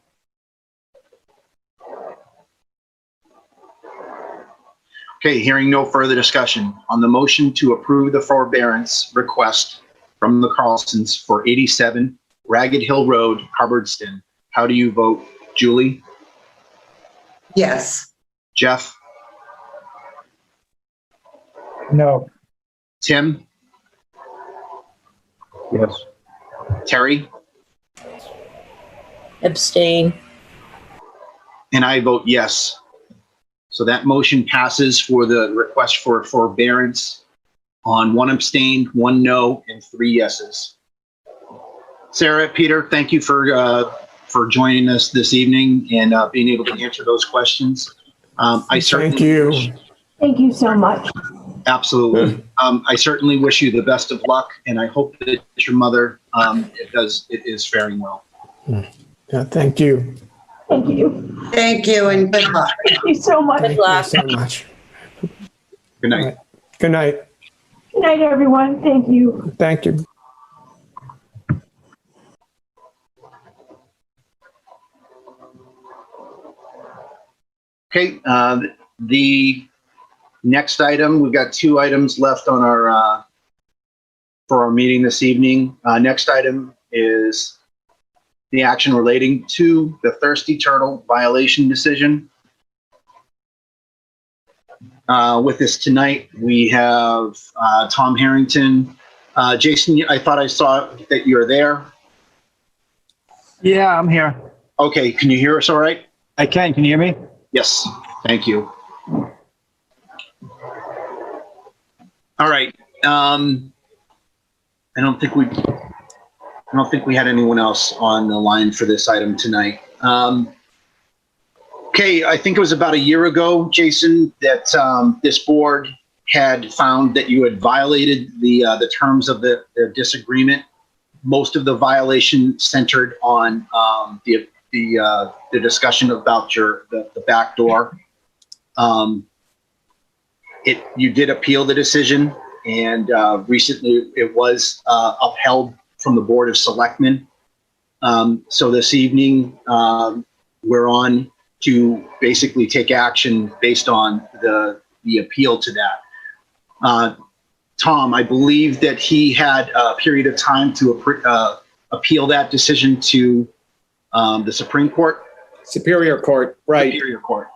Okay, hearing no further discussion on the motion to approve the forbearance request from the Carlsons for 87 Ragged Hill Road, Hubbardston. How do you vote, Julie? Yes. Jeff? No. Tim? Yes. Terry? Abstain. And I vote yes. So that motion passes for the request for forbearance on 1 abstained, 1 no, and 3 yeses. Sarah, Peter, thank you for joining us this evening and being able to answer those questions. I certainly Thank you. Thank you so much. Absolutely. I certainly wish you the best of luck, and I hope that your mother is faring well. Yeah, thank you. Thank you. Thank you, and good luck. Thank you so much. Good luck. Thank you so much. Good night. All right. Good night. Good night, everyone. Thank you. Thank you. Okay, the next item, we've got 2 items left on our for our meeting this evening. Next item is the action relating to the Thirsty Turtle violation decision. With us tonight, we have Tom Harrington. Jason, I thought I saw that you're there. Yeah, I'm here. Okay, can you hear us all right? I can. Can you hear me? Yes, thank you. All right. I don't think we had anyone else on the line for this item tonight. Okay, I think it was about a year ago, Jason, that this board had found that you had violated the terms of the disagreement. Most of the violation centered on the discussion about the back door. You did appeal the decision, and recently it was upheld from the Board of Selectmen. So this evening, we're on to basically take action based on the appeal to that. Tom, I believe that he had a period of time to appeal that decision to the Supreme Court? Superior Court, right. Superior Court.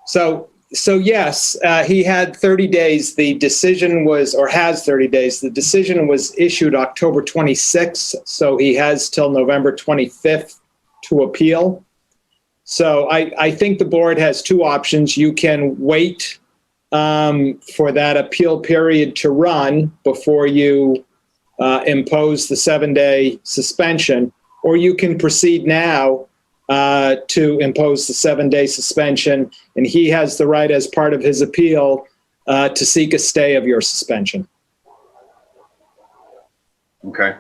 So yes, he had 30 days. The decision was, or has 30 days. The decision was issued October 26th, so he has till November 25th to appeal. So I think the board has 2 options. You can wait for that appeal period to run before you impose the 7-day suspension, or you can proceed now to impose the 7-day suspension, and he has the right as part of his appeal to seek a stay of your suspension. Okay.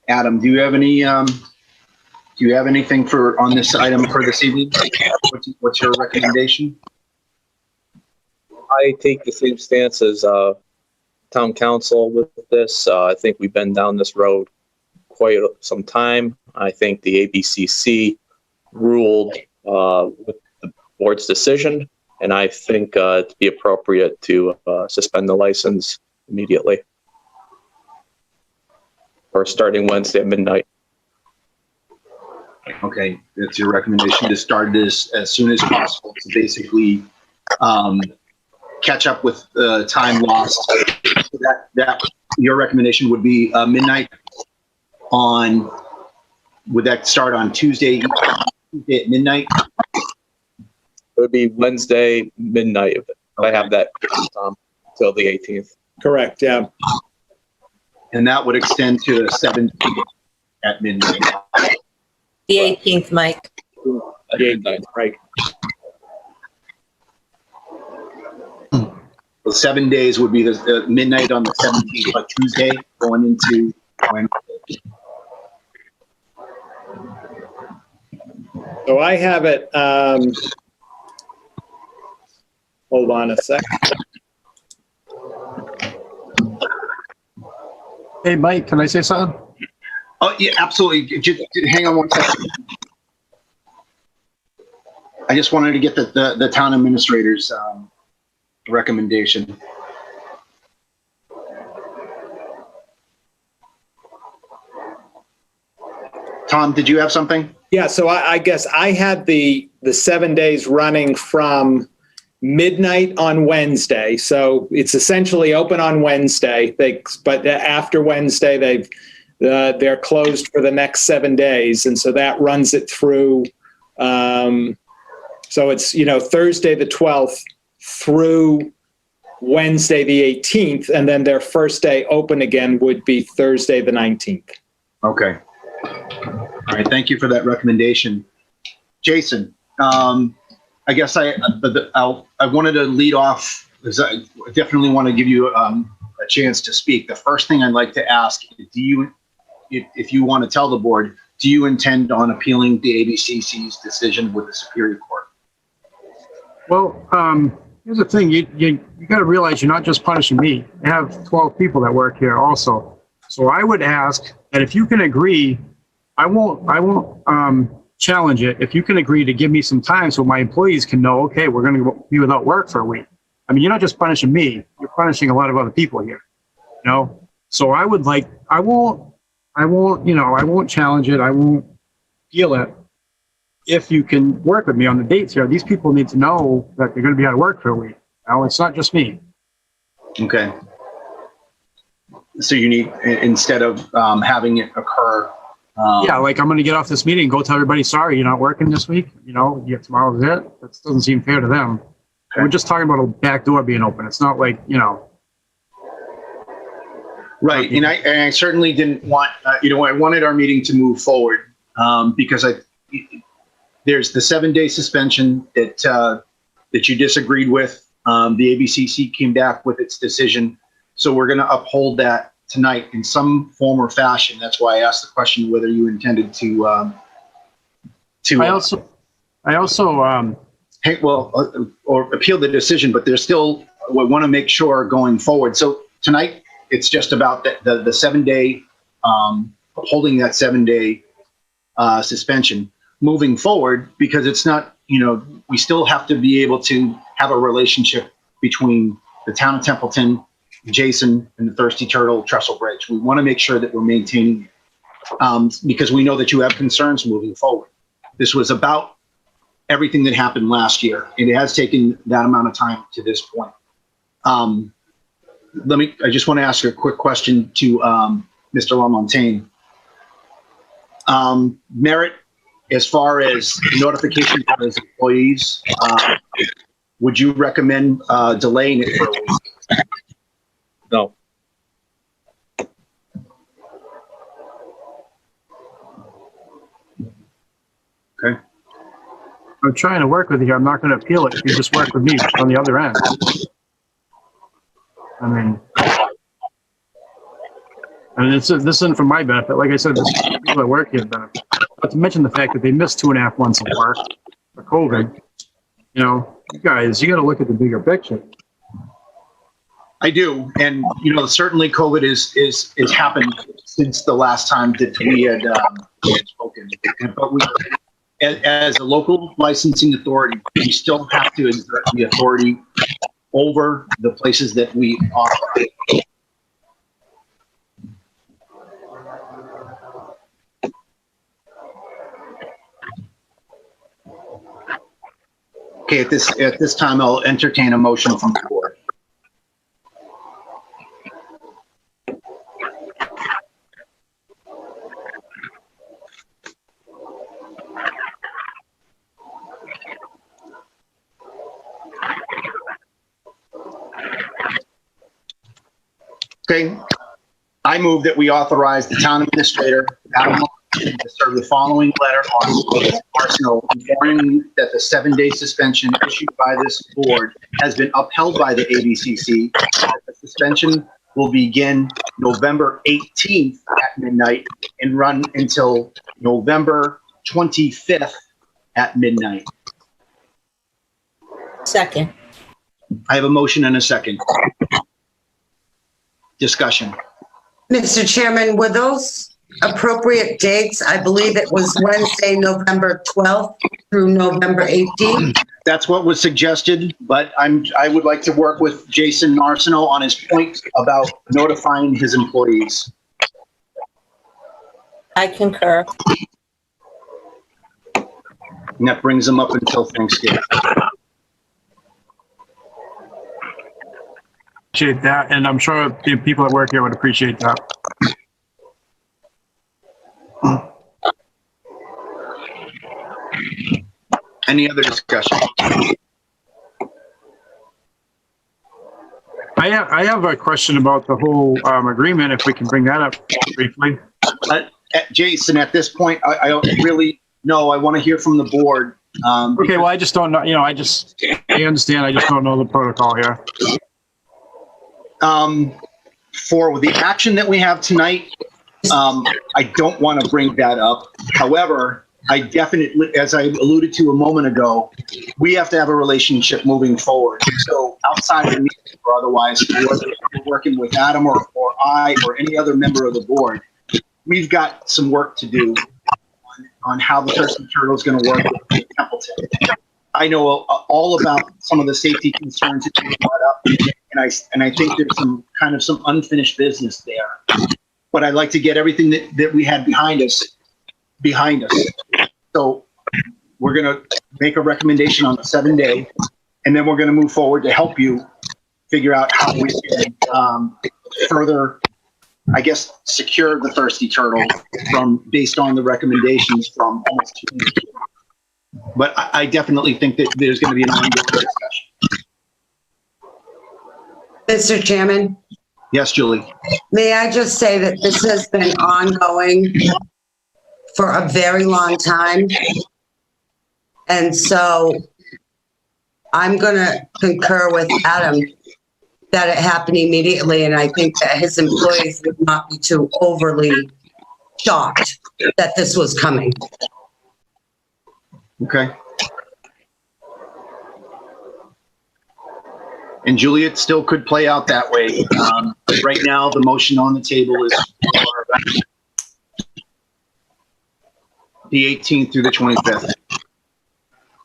Adam, do you have anything on this item for this evening? What's your recommendation? I take the same stance as town council with this. I think we've been down this road quite some time. I think the ABCC ruled with the board's decision, and I think it'd be appropriate to suspend the license immediately, or starting Wednesday at midnight. Okay, that's your recommendation, to start this as soon as possible to basically catch up with the time lost. So that your recommendation would be midnight on. Would that start on Tuesday at midnight? It would be Wednesday midnight. If I have that till the 18th. Correct, yeah. And that would extend to the 17th at midnight. The 18th, Mike. The 18th, right. The 7 days would be the midnight on the 17th, but Tuesday going into Wednesday. So I have it, hold on a second. Hey, Mike, can I say something? Oh, yeah, absolutely. Just hang on one second. I just wanted to get the town administrator's recommendation. Tom, did you have something? Yeah, so I guess I had the 7 days running from midnight on Wednesday. So it's essentially open on Wednesday. But after Wednesday, they're closed for the next 7 days, and so that runs it through. So it's Thursday the 12th through Wednesday the 18th, and then their first day open again would be Thursday the 19th. Okay. All right. Thank you for that recommendation, Jason. I guess I wanted to lead off because I definitely want to give you a chance to speak. The first thing I'd like to ask: if you want to tell the board, do you intend on appealing the ABCC's decision with the Superior Court? Well, here's the thing. You got to realize you're not just punishing me. I have 12 people that work here also. So I would ask that if you can agree, I won't challenge it. If you can agree to give me some time so my employees can know, okay, we're going to be without work for a week. I mean, you're not just punishing me. You're punishing a lot of other people here. So I won't challenge it. I won't appeal it. If you can work with me on the dates here, these people need to know that they're going to be out of work for a week. It's not just me. Okay. So you need, instead of having it occur. Yeah, like I'm going to get off this meeting and go tell everybody, sorry, you're not working this week. Tomorrow's it. That doesn't seem fair to them. Okay. We're just talking about a back door being open. It's not like, Right, and I certainly didn't want, I wanted our meeting to move forward because there's the 7 day suspension that you disagreed with. The ABCC came back with its decision, so we're going to uphold that tonight in some form or fashion. That's why I asked the question whether you intended to. I also. Or appeal the decision, but there's still, we want to make sure going forward. So tonight, it's just about the 7 day, holding that 7 day suspension moving forward, because it's not, we still have to be able to have a relationship between the town of Templeton, Jason, and the Thirsty Turtle Trestle Bridge. We want to make sure that we're maintaining it because we know that you have concerns moving forward. This was about everything that happened last year, and it has taken that amount of time to this point. I just want to ask a quick question to Mr. LaMontagne. Merit, as far as notification for his employees, would you recommend delaying it for a week? No. I'm trying to work with you. I'm not going to appeal it if you just work with me on the other end. I mean, this isn't for my benefit. Like I said, this is for people that work here benefit. Not to mention the fact that they missed 2.5 months of work for COVID. You know, you guys, you got to look at the bigger picture. I do, and certainly COVID is happened since the last time that we had spoken. But we, as a local licensing authority, we still have to exert the authority over the places that we operate. Okay, at this time, I'll entertain a motion from the board. Okay, I move that we authorize the town administrator, Adam, to serve the following letter on Arsenal, warning that the 7-day suspension issued by this board has been upheld by the ABCC. The suspension will begin November 18th at midnight and run until November 25th at midnight. Second. I have a motion and a second. Discussion. Mr. Chairman, were those appropriate dates? I believe it was Wednesday, November 12th through November 18th. That's what was suggested, but I would like to work with Jason Arsenault on his point about notifying his employees. I concur. And that brings them up until Thanksgiving. Appreciate that, and I'm sure the people that work here would appreciate that. Any other discussion? I have a question about the whole agreement, if we can bring that up briefly. Jason, at this point, I don't really know. I want to hear from the board. Okay, well, I just don't know, I understand, I just don't know the protocol here. For the action that we have tonight, I don't want to bring that up. However, I definitely, as I alluded to a moment ago, we have to have a relationship moving forward. So outside of the meeting or otherwise, whether you're working with Adam or I or any other member of the board, we've got some work to do on how the Thurston Turtle is going to work with Templeton. I know all about some of the safety concerns that you brought up, and I think there's some unfinished business there. But I'd like to get everything that we had behind us. So we're going to make a recommendation on the 7-day, and then we're going to move forward to help you figure out how we can further, I guess, secure the Thirsty Turtle based on the recommendations from almost 2 years ago. But I definitely think that there's going to be an ongoing discussion. Mr. Chairman? Yes, Julie. May I just say that this has been ongoing for a very long time. And so I'm going to concur with Adam that it happened immediately. And I think that his employees would not be too overly shocked that this was coming. Okay. And Julie, it still could play out that way. But right now, the motion on the table is for the 18th through the 25th.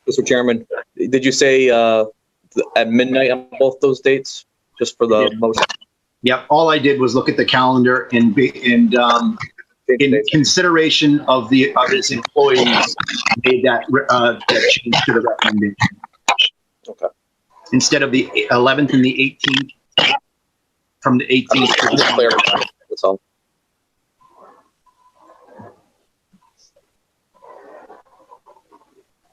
Mr. Chairman, did you say at midnight on both those dates, just for the motion? Yep. All I did was look at the calendar and in consideration of his employees, made that change to the recommendation. Okay. Instead of the 11th and the 18th, from the 18th to the 20th. That's all.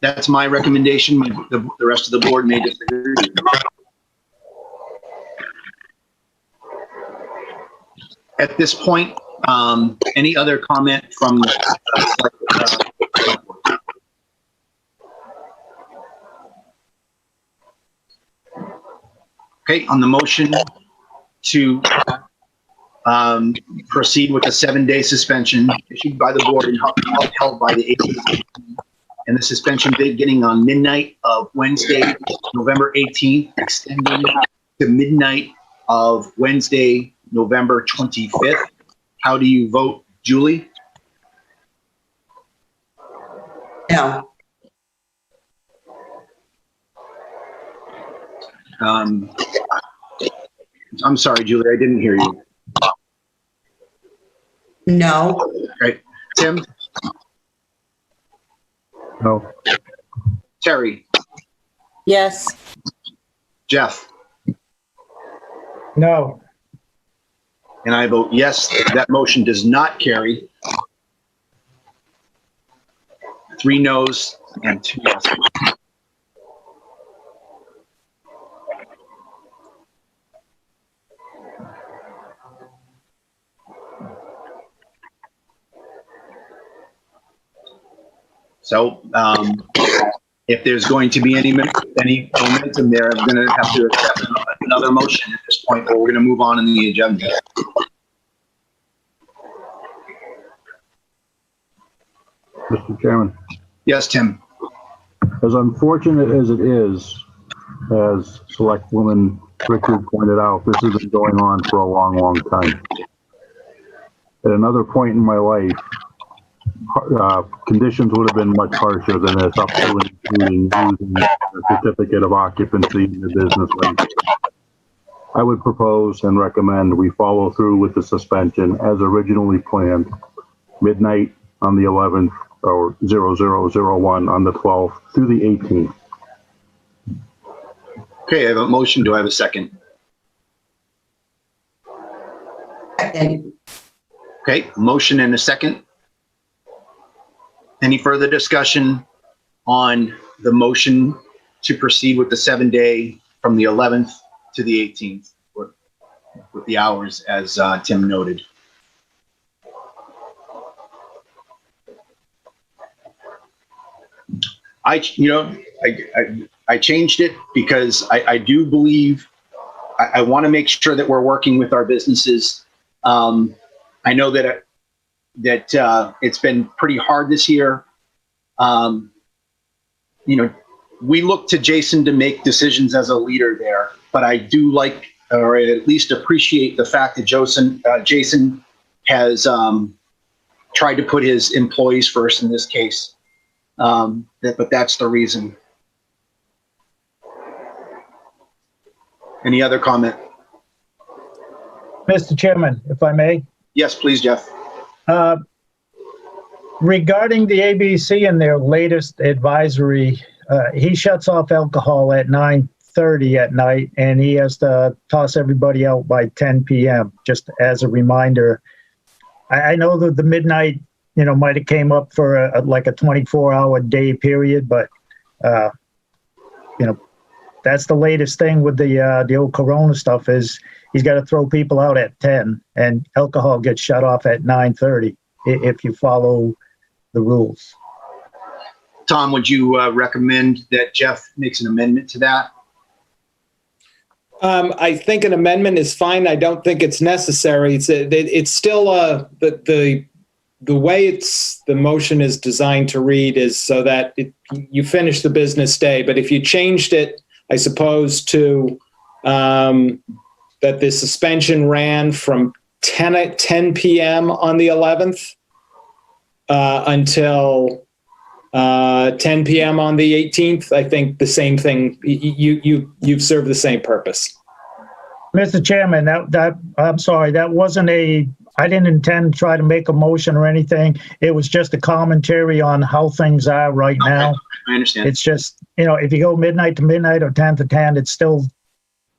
That's my recommendation. The rest of the board may disagree. At this point, any other comment from Okay, on the motion to proceed with a 7-day suspension issued by the board and upheld by the ABCC, and the suspension beginning on midnight of Wednesday, November 18th, extending to midnight of Wednesday, November 25th. How do you vote, Julie? No. I'm sorry, Julie, I didn't hear you. No. Okay, Tim? No. Terry? Yes. Jeff? No. And I vote yes, that motion does not carry. 3 noes and 2 yeses. So, if there's going to be any momentum there, I'm going to have to accept another motion at this point, but we're going to move on in the agenda. Mr. Chairman, Yes, Tim. as unfortunate as it is, as Selectwoman Richard pointed out, this has been going on for a long, long time. At another point in my life, conditions would have been much harsher than this, up to and including using a certificate of occupancy in the business license. I would propose and recommend we follow through with the suspension as originally planned, midnight on the 11th or 0001 on the 12th through the 18th. Okay, I have a motion. Do I have a second? Second. Okay, motion and a second. Any further discussion on the motion to proceed with the 7-day from the 11th to the 18th with the hours as Tim noted? I changed it because I do believe I want to make sure that we're working with our businesses. I know that it's been pretty hard this year. We look to Jason to make decisions as a leader there, but I do like, or at least appreciate the fact that Jason has tried to put his employees first in this case. But that's the reason. Any other comment? Mr. Chairman, if I may. Yes, please, Jeff. Regarding the ABC and their latest advisory, he shuts off alcohol at 9:30 at night, and he has to toss everybody out by 10 p.m., just as a reminder. I know that the midnight, might have came up for a 24-hour day period, but, that's the latest thing with the old Corona stuff is he's got to throw people out at 10, and alcohol gets shut off at 9:30 if you follow the rules. Tom, would you recommend that Jeff makes an amendment to that? I think an amendment is fine. I don't think it's necessary. It's still the way the motion is designed to read is so that you finish the business day. But if you changed it, I suppose, to that the suspension ran from 10 p.m. on the 11th until 10 p.m. on the 18th, I think the same thing. You've served the same purpose. Mr. Chairman, I'm sorry, that wasn't I didn't intend to try to make a motion or anything. It was just a commentary on how things are right now. I understand. It's just, if you go midnight to midnight or 10 to 10, it's still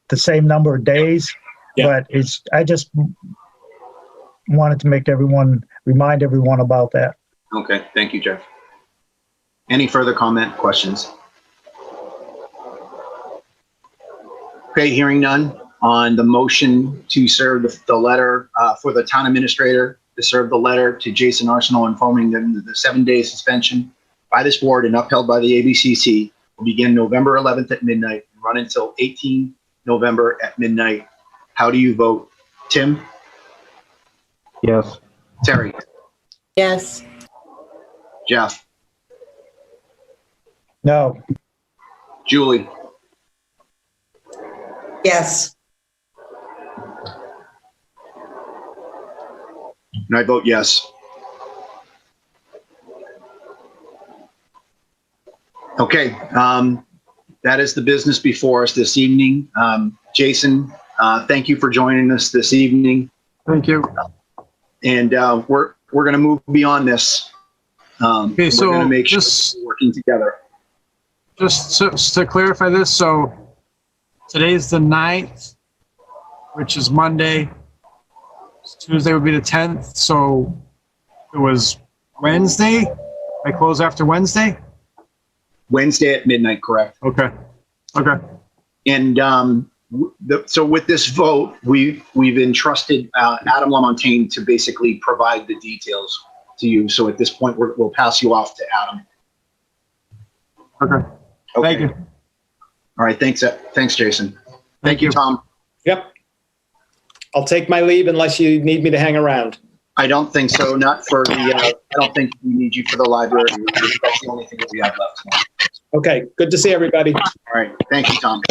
the same number of days. Yeah. But I just wanted to remind everyone about that. Okay, thank you, Jeff. Any further questions? Okay, hearing none on the motion to serve the letter for the town administrator to serve the letter to Jason Arsenal informing them that the 7-day suspension by this board and upheld by the ABCC will begin November 11th at midnight and run until November at midnight. How do you vote? Tim? Yes. Terry? Yes. Jeff? No. Julie? Yes. And I vote yes. Okay, that is the business before us this evening. Jason, thank you for joining us this evening. Thank you. And we're going to move beyond this. Okay, we're going to so make sure just, we're working together. just to clarify this, so today's the 9th, which is Monday. Tuesday would be the 10th, so it was Wednesday? I close after Wednesday? Wednesday at midnight, correct? Okay. Okay. And so with this vote, we've entrusted Adam LaMontagne to basically provide the details to you. So at this point, we'll pass you off to Adam. Okay. Thank you. All right. Thanks, Jason. Thank you, Tom. Yep. I'll take my leave unless you need me to hang around. I don't think so. Not for the, I don't think we need you for the library. That's the only thing that we have left. Okay. Good to see everybody. All right. Thank you, Tom.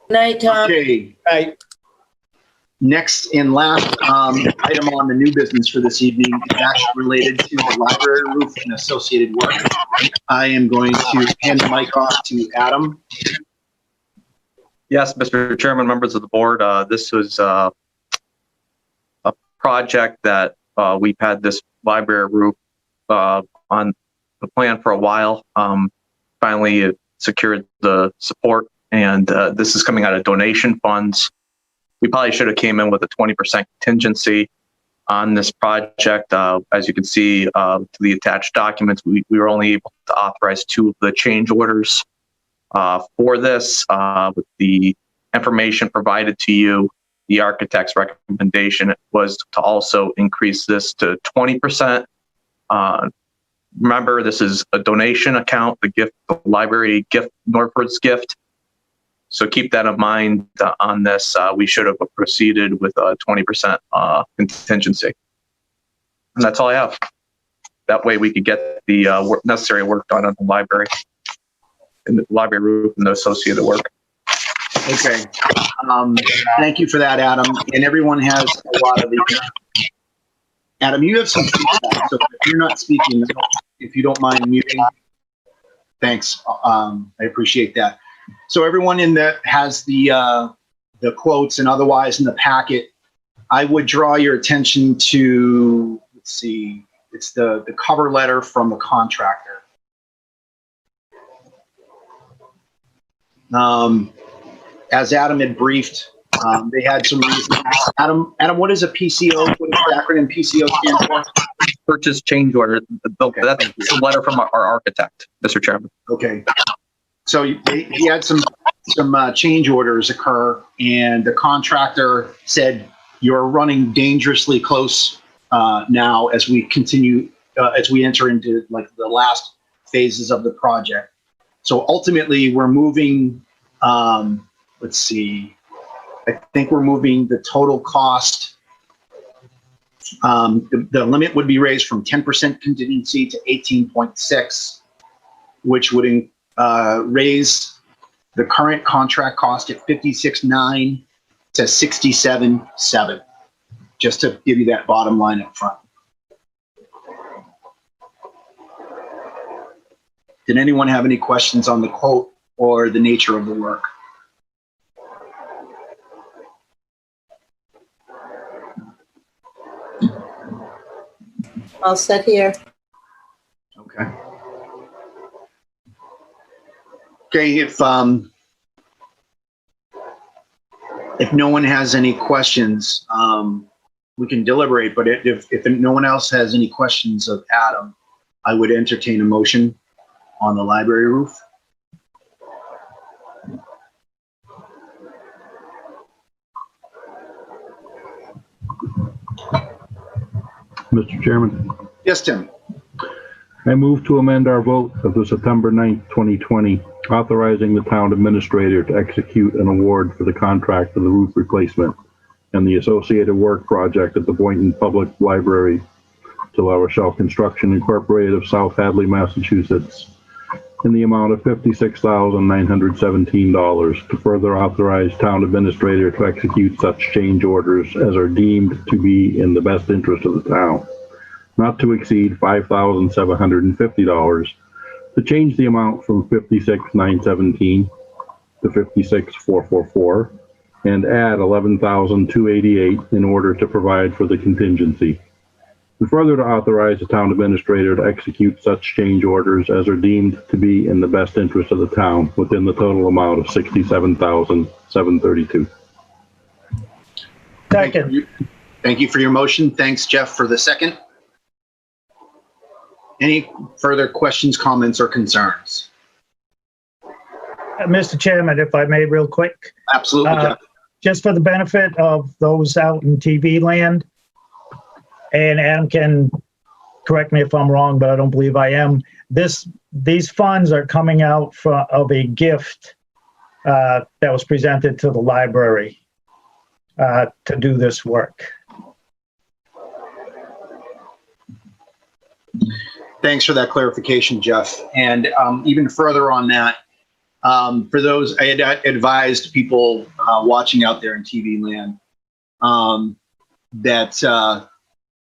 Night, Tom. Okay. Bye. Next and last item on the new business for this evening is actually related to the library roof and associated work. I am going to hand the mic off to Adam. Yes, Mr. Chairman, members of the board, this was a project that we've had this library roof on the plan for a while. Finally, it secured the support, and this is coming out of donation funds. We probably should have came in with a 20% contingency on this project. As you can see to the attached documents, we were only able to authorize 2 of the change orders for this. With the information provided to you, the architect's recommendation was to also increase this to 20%. Remember, this is a donation account, the library gift, Northward's gift. So keep that in mind on this. We should have proceeded with a 20% contingency. And that's all I have. That way we could get the necessary work done on the library and the library roof and the associated work. Okay. Thank you for that, Adam. And everyone has a lot of these. Adam, you have some feedback, so if you're not speaking, if you don't mind muting. Thanks. I appreciate that. So everyone in that has the quotes and otherwise in the packet, I would draw your attention to, let's see, it's the cover letter from the contractor. As Adam had briefed, they had some reasons. Adam, what is a PCO? What does the acronym PCO stand for? Purchase change order. Okay, that's a letter from our architect, Mr. Chairman. Okay. So he had some change orders occur, and the contractor said, you're running dangerously close now as we continue, as we enter into like the last phases of the project. So ultimately we're moving, let's see, I think we're moving the total cost. The limit would be raised from 10% contingency to 18.6, which would raise the current contract cost at 56.9 to 67.7, just to give you that bottom line up front. Did anyone have any questions on the quote or the nature of the work? All set here. Okay. Okay, if no one has any questions, we can deliberate, but if no one else has any questions of Adam, I would entertain a motion on the library roof. Mr. Chairman, Yes, Tim. I move to amend our vote of the September 9th, 2020 authorizing the town administrator to execute an award for the contract for the roof replacement and the associated work project at the Boynton Public Library to La Rochelle Construction Incorporated of South Hadley, Massachusetts, in the amount of $56,917 to further authorize town administrator to execute such change orders as are deemed to be in the best interest of the town, not to exceed $5,750, to change the amount from $56,917 to $56,444, and add $11,288 in order to provide for the contingency. And further to authorize the town administrator to execute such change orders as are deemed to be in the best interest of the town within the total amount of $67,732. Second. Thank you for your motion. Thanks, Jeff, for the second. Any further questions, comments, or concerns? Mr. Chairman, if I may, real quick. Absolutely, Jeff. Just for the benefit of those out in TV land, and Adam can correct me if I'm wrong, but I don't believe I am. These funds are coming out of a gift that was presented to the library to do this work. Thanks for that clarification, Jeff. And even further on that, for those, I had advised people watching out there in TV land that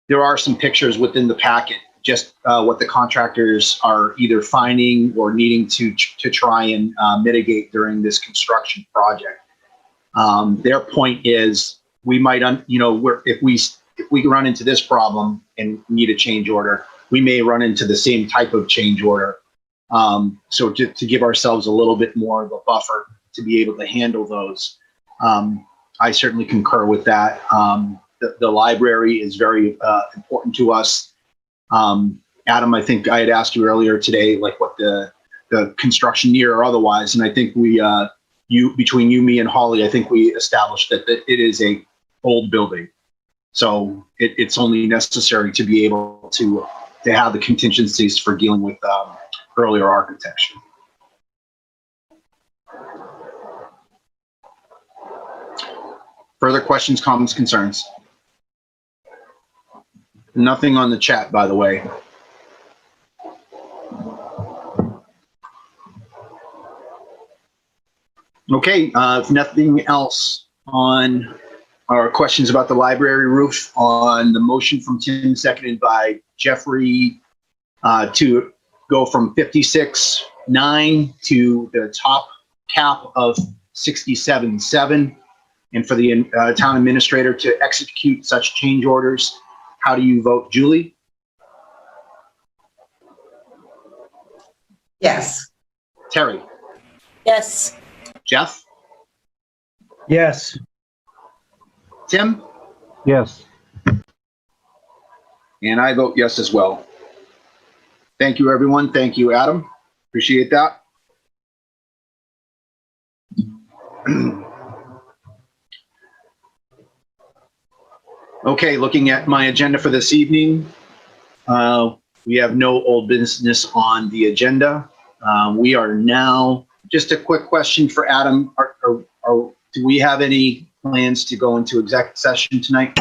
there are some pictures within the packet, just what the contractors are either finding or needing to try and mitigate during this construction project. Their point is we might, if we run into this problem and need a change order, we may run into the same type of change order. So to give ourselves a little bit more of a buffer to be able to handle those. I certainly concur with that. The library is very important to us. Adam, I think I had asked you earlier today, like what the construction year or otherwise, and I think between you, me, and Holly, I think we established that it is a old building. So it's only necessary to be able to have the contingencies for dealing with earlier architecture. Further questions, comments, concerns? Nothing on the chat, by the way. Okay, if nothing else on our questions about the library roof, on the motion from Tim, seconded by Jeffrey, to go from 56.9 to the top cap of 67.7, and for the town administrator to execute such change orders. How do you vote, Julie? Yes. Terry? Yes. Jeff? Yes. Tim? Yes. And I vote yes as well. Thank you, everyone. Thank you, Adam. Appreciate that. Okay, looking at my agenda for this evening, we have no old business on the agenda. We are now, just a quick question for Adam. Do we have any plans to go into executive session tonight?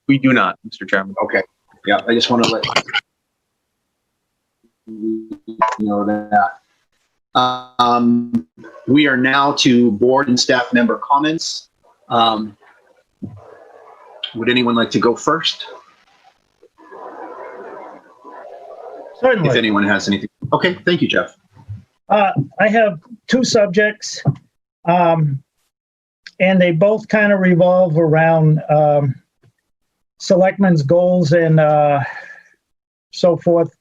We do not, Mr. Chairman. Okay. Yeah, I just want to let you know that. We are now to board and staff member comments. Would anyone like to go first? Certainly. If anyone has anything. Okay, thank you, Jeff. I have two subjects, and they both kind of revolve around selectmen's goals and so forth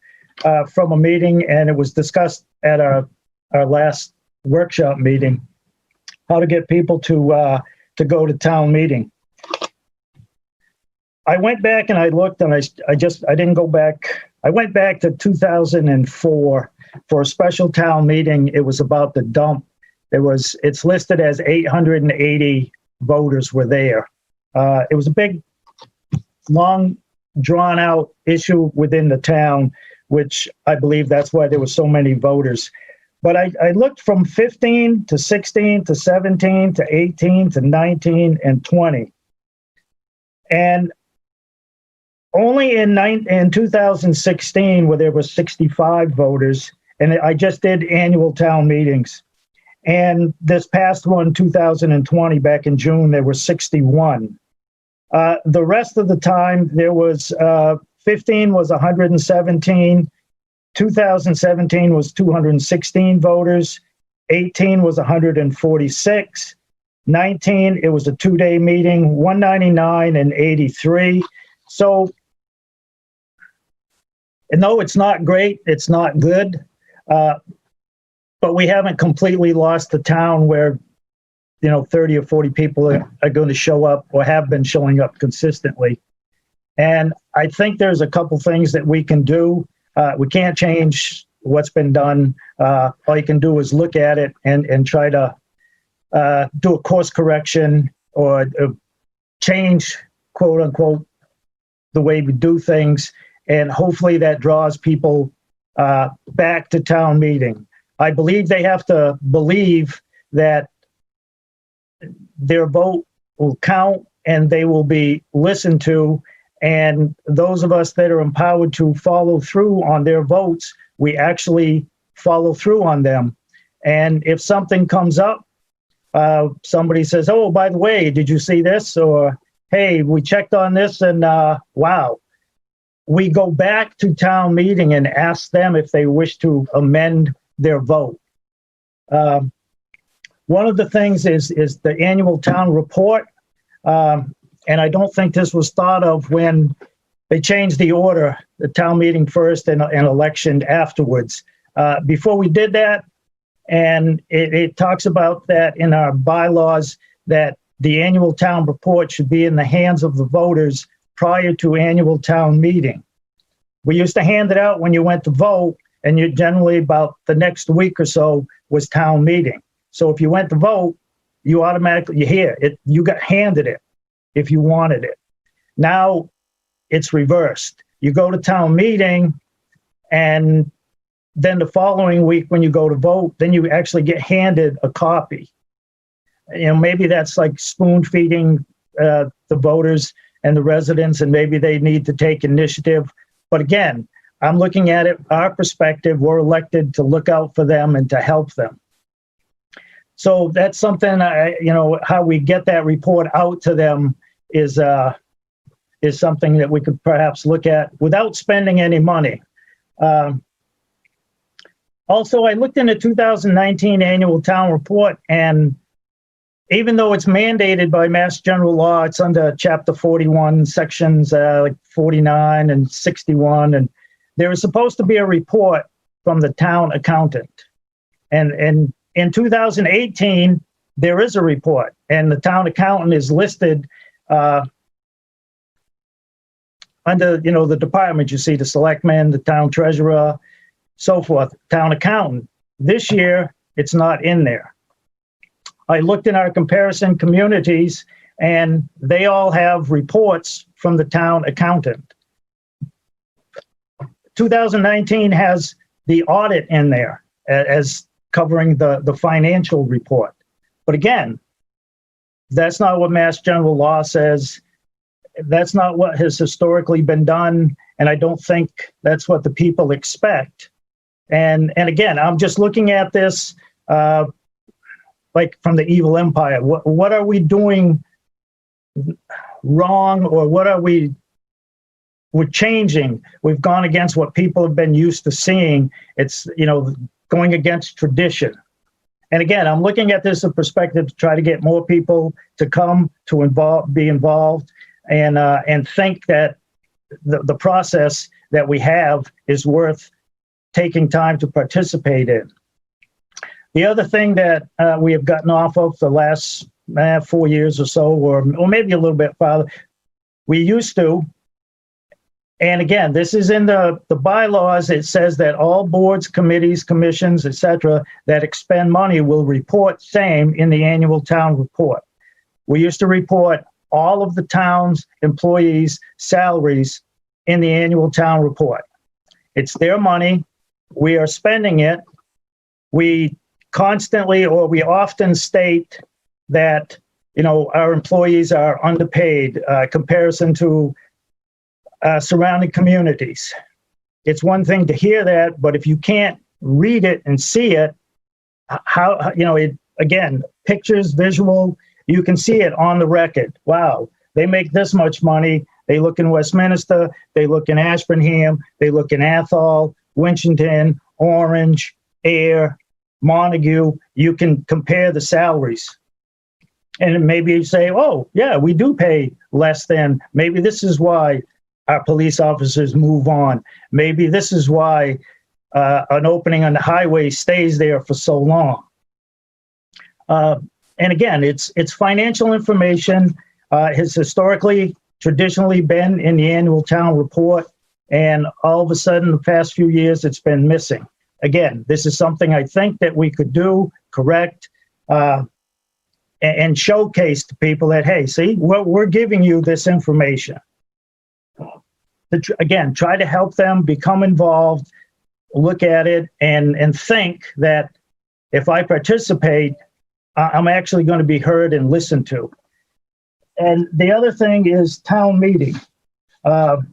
from a meeting, and it was discussed at our last workshop meeting, how to get people to go to town meeting. I went back and I looked, and I didn't go back. I went back to 2004 for a special town meeting. It was about the dump. It's listed as 880 voters were there. It was a big, long, drawn out issue within the town, which I believe that's why there were so many voters. But I looked from 15 to 16 to 17 to 18 to 19 and 20. And only in 2016, where there were 65 voters, and I just did annual town meetings. And this past one, 2020, back in June, there were 61. The rest of the time, there was 15 was 117. 2017 was 216 voters. 18 was 146. 19, it was a 2-day meeting, 199 and 83. So, no, it's not great. It's not good. But we haven't completely lost the town where, 30 or 40 people are going to show up or have been showing up consistently. And I think there's a couple things that we can do. We can't change what's been done. All you can do is look at it and try to do a course correction or change, quote unquote, the way we do things. And hopefully that draws people back to town meeting. I believe they have to believe that their vote will count and they will be listened to. And those of us that are empowered to follow through on their votes, we actually follow through on them. And if something comes up, somebody says, oh, by the way, did you see this? Or, hey, we checked on this and wow. We go back to town meeting and ask them if they wish to amend their vote. One of the things is the annual town report. And I don't think this was thought of when they changed the order, the town meeting first and election afterwards. Before we did that, and it talks about that in our bylaws, that the annual town report should be in the hands of the voters prior to annual town meeting. We used to hand it out when you went to vote, and you generally about the next week or so was town meeting. So if you went to vote, you automatically, you got handed it if you wanted it. Now it's reversed. You go to town meeting, and then the following week when you go to vote, then you actually get handed a copy. Maybe that's like spoon feeding the voters and the residents, and maybe they need to take initiative. But again, I'm looking at it, our perspective, we're elected to look out for them and to help them. So that's something, how we get that report out to them is something that we could perhaps look at without spending any money. Also, I looked in the 2019 annual town report, and even though it's mandated by Mass General Law, it's under Chapter 41, sections like 49 and 61, and there is supposed to be a report from the town accountant. And in 2018, there is a report, and the town accountant is listed under, the department. You see the selectmen, the town treasurer, so forth, town accountant. This year, it's not in there. I looked in our comparison communities, and they all have reports from the town accountant. 2019 has the audit in there as covering the financial report. But again, that's not what Mass General Law says. That's not what has historically been done, and I don't think that's what the people expect. And again, I'm just looking at this like from the evil empire. What are we doing wrong, or what are we're changing? We've gone against what people have been used to seeing. It's, going against tradition. And again, I'm looking at this in perspective to try to get more people to come to be involved and think that the process that we have is worth taking time to participate in. The other thing that we have gotten off of the last 4 years or so, or maybe a little bit farther, we used to, and again, this is in the bylaws, it says that all boards, committees, commissions, etc., that expend money will report same in the annual town report. We used to report all of the town's employees' salaries in the annual town report. It's their money. We are spending it. we constantly, or we often state that, our employees are underpaid, comparison to surrounding communities. It's one thing to hear that, but if you can't read it and see it, again, pictures, visual, you can see it on the record. Wow, they make this much money. They look in Westminster, they look in Ashburnham, they look in Athol, Winchendon, Orange, Air, Montague. You can compare the salaries. And maybe you say, oh, yeah, we do pay less than, maybe this is why our police officers move on. Maybe this is why an opening on the highway stays there for so long. And again, it's financial information, has historically, traditionally been in the annual town report, and all of a sudden, the past few years, it's been missing. Again, this is something I think that we could do, correct, and showcase to people that, hey, see, we're giving you this information. Again, try to help them become involved, look at it, and think that if I participate, I'm actually going to be heard and listened to. And the other thing is town meeting. The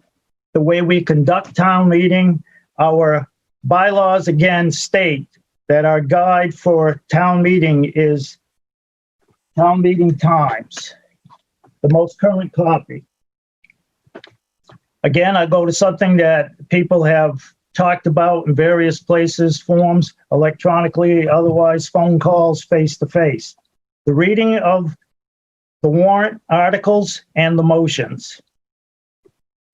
way we conduct town meeting, our bylaws again state that our guide for town meeting is town meeting times, the most current copy. Again, I go to something that people have talked about in various places, forms, electronically, otherwise phone calls, face-to-face. The reading of the warrant articles and the motions.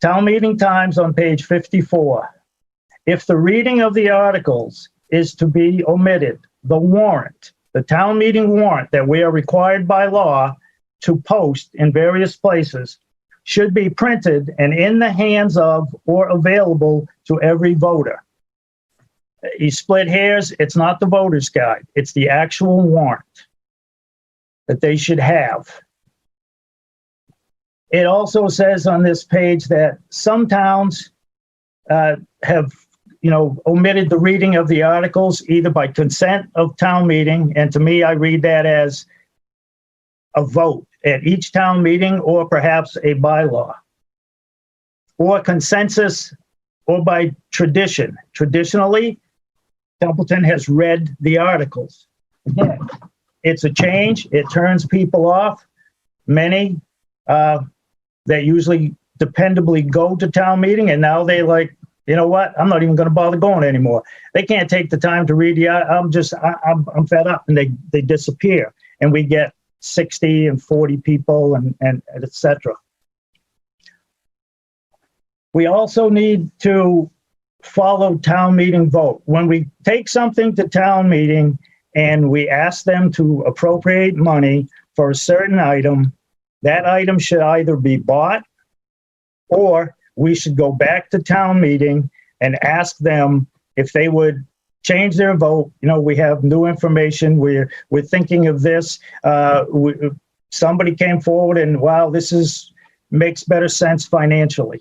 Town meeting times on page 54. If the reading of the articles is to be omitted, the warrant, the town meeting warrant that we are required by law to post in various places, should be printed and in the hands of or available to every voter. You split hairs, it's not the voter's guide, it's the actual warrant that they should have. It also says on this page that some towns have, omitted the reading of the articles either by consent of town meeting, and to me, I read that as a vote at each town meeting, or perhaps a bylaw, or consensus, or by tradition. Traditionally, Templeton has read the articles. Again, it's a change. It turns people off. Many that usually dependably go to town meeting, and now they like, you know what? I'm not even going to bother going anymore. They can't take the time to read the. I'm fed up, and they disappear, and we get 60 and 40 people and et cetera. We also need to follow town meeting vote. When we take something to town meeting and we ask them to appropriate money for a certain item, that item should either be bought or we should go back to town meeting and ask them if they would change their vote. We have new information. We're thinking of this. Somebody came forward and, wow, this makes better sense financially.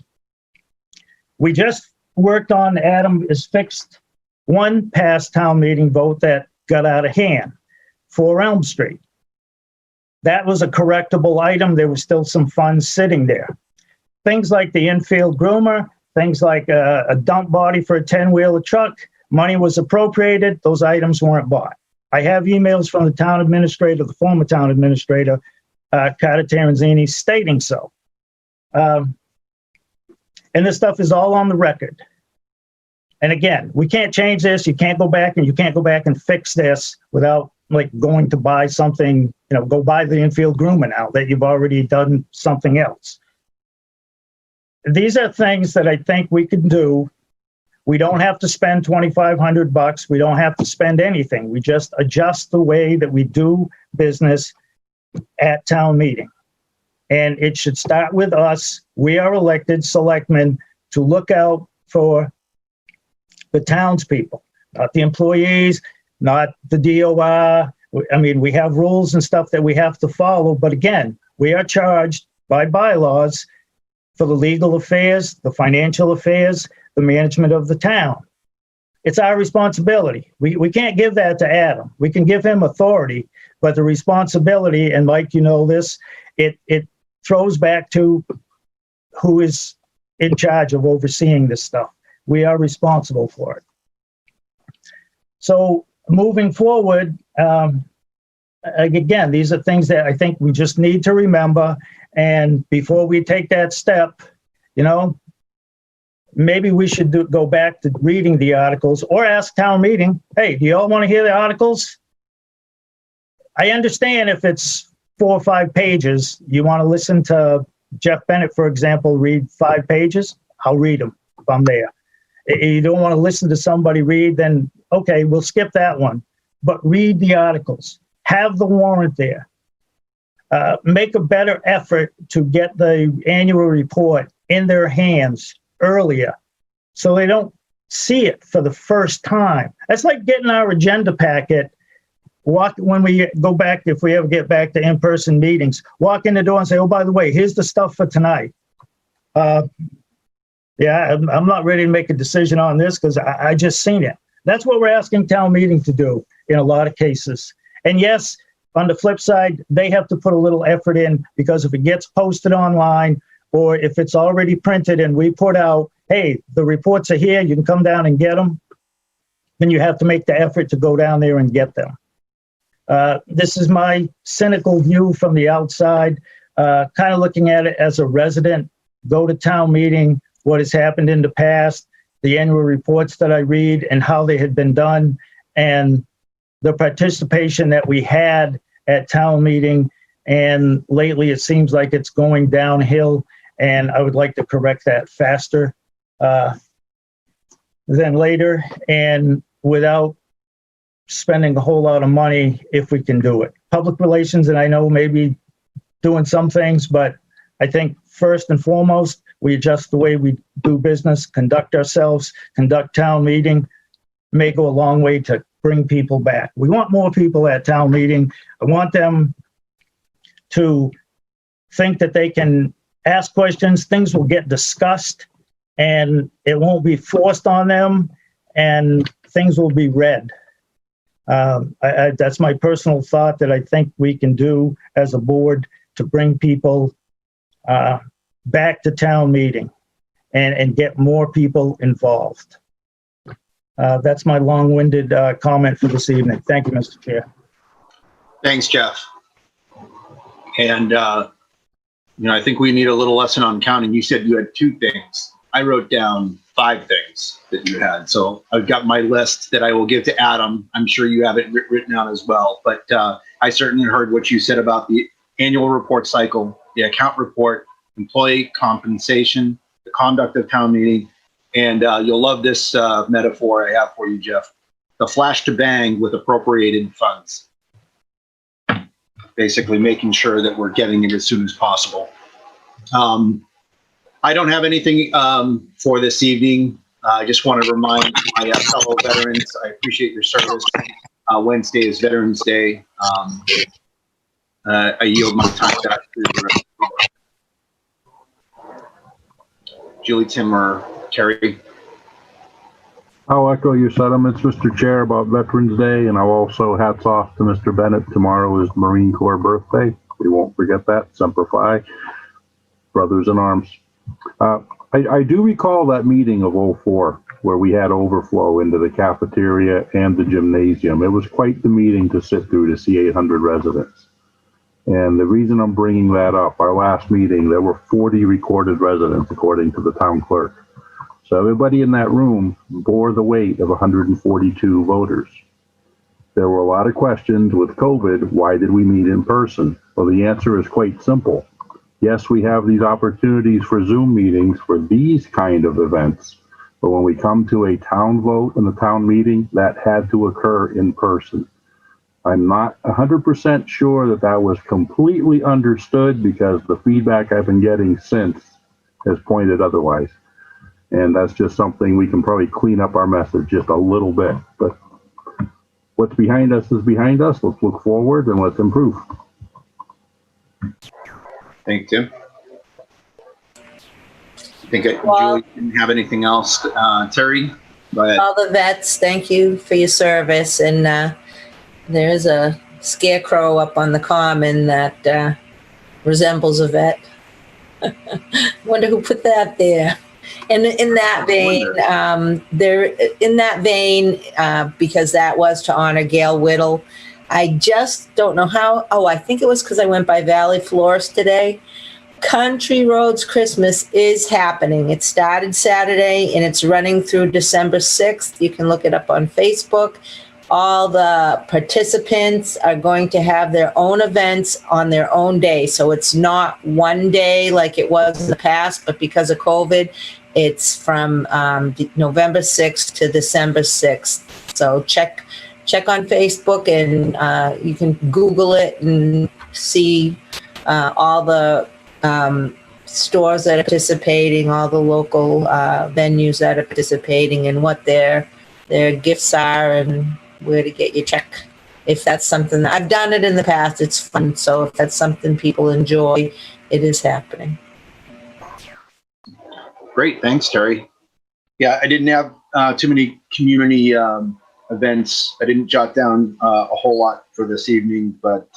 We just worked on, Adam is fixed one past town meeting vote that got out of hand for Elm Street. That was a correctable item. There was still some funds sitting there. Things like the infield groomer, things like a dump body for a 10-wheeler truck, money was appropriated, those items weren't bought. I have emails from the town administrator, the former town administrator, Carter Terenzini, stating so. And this stuff is all on the record. And again, we can't change this. You can't go back and fix this without going to buy something, go buy the infield groomer now that you've already done something else. These are things that I think we can do. We don't have to spend $2,500. We don't have to spend anything. We just adjust the way that we do business at town meeting. And it should start with us. We are elected selectmen to look out for the townspeople, not the employees, not the DOR. I mean, we have rules and stuff that we have to follow. But again, we are charged by bylaws for the legal affairs, the financial affairs, the management of the town. it's our responsibility. We can't give that to Adam. We can give him authority, but the responsibility, and Mike, you know this, it throws back to who is in charge of overseeing this stuff. We are responsible for it. So moving forward, again, these are things that I think we just need to remember. And before we take that step, you know, maybe we should go back to reading the articles or ask town meeting, hey, do you all want to hear the articles? I understand if it's 4 or 5 pages, you want to listen to Jeff Bennett, for example, read 5 pages, I'll read them if I'm there. If you don't want to listen to somebody read, then okay, we'll skip that one. But read the articles, have the warrant there. Make a better effort to get the annual report in their hands earlier so they don't see it for the first time. That's like getting our agenda packet. When we go back, if we ever get back to in-person meetings, walk in the door and say, oh, by the way, here's the stuff for tonight. Yeah, I'm not ready to make a decision on this because I just seen it. That's what we're asking town meeting to do in a lot of cases. And yes, on the flip side, they have to put a little effort in because if it gets posted online or if it's already printed and we put out, hey, the reports are here, you can come down and get them, then you have to make the effort to go down there and get them. This is my cynical view from the outside, kind of looking at it as a resident, go to town meeting, what has happened in the past, the annual reports that I read and how they had been done, and the participation that we had at town meeting. And lately it seems like it's going downhill, and I would like to correct that faster than later and without spending a whole lot of money if we can do it. Public relations, and I know maybe doing some things, but I think first and foremost, we adjust the way we do business, conduct ourselves, conduct town meeting, may go a long way to bring people back. We want more people at town meeting. I want them to think that they can ask questions, things will get discussed, and it won't be forced on them, and things will be read. That's my personal thought that I think we can do as a board to bring people back to town meeting and get more people involved. That's my long-winded comment for this evening. Thank you, Mr. Chair. Thanks, Jeff. And, I think we need a little lesson on counting. You said you had 2 things. I wrote down 5 things that you had. So I've got my list that I will give to Adam. I'm sure you have it written out as well. But I certainly heard what you said about the annual report cycle, the account report, employee compensation, the conduct of town meeting, and you'll love this metaphor I have for you, Jeff. The flash to bang with appropriated funds. Basically making sure that we're getting it as soon as possible. I don't have anything for this evening. I just want to remind my fellow veterans, I appreciate your service. Wednesday is Veterans Day. I yield my time back to the rest of the Julie, Tim, or Terry. I'll echo your sentiments, Mr. Chair, about Veterans Day, and I'll also hats off to Mr. Bennett. Tomorrow is Marine Corps birthday. We won't forget that. Semper Fi, brothers in arms. I do recall that meeting of 04 where we had overflow into the cafeteria and the gymnasium. It was quite the meeting to sit through to see 800 residents. And the reason I'm bringing that up, our last meeting, there were 40 recorded residents, according to the town clerk. So everybody in that room bore the weight of 142 voters. There were a lot of questions with COVID. Why did we meet in person? Well, the answer is quite simple. Yes, we have these opportunities for Zoom meetings for these kind of events. But when we come to a town vote and a town meeting, that had to occur in person. I'm not 100% sure that that was completely understood because the feedback I've been getting since has pointed otherwise. And that's just something we can probably clean up our message just a little bit. But what's behind us is behind us. Let's look forward and let's improve. Thank you. I think Julie didn't have anything else. Terry? Go ahead. All the vets, thank you for your service. And there's a scarecrow up on the common that resembles a vet. Wonder who put that there. And in that vein, because that was to honor Gail Whittle, I just don't know how. Oh, I think it was because I went by Valley Florist today. Country Roads Christmas is happening. It started Saturday and it's running through December 6th. You can look it up on Facebook. All the participants are going to have their own events on their own day. So it's not one day like it was in the past, but because of COVID, it's from November 6th to December 6th. So check on Facebook and you can Google it and see all the stores that are participating, all the local venues that are participating, and what their gifts are and where to get your check. If that's something I've done it in the past, it's fun. So if that's something people enjoy, it is happening. Great, thanks, Terry. Yeah, I didn't have too many community events. I didn't jot down a whole lot for this evening, but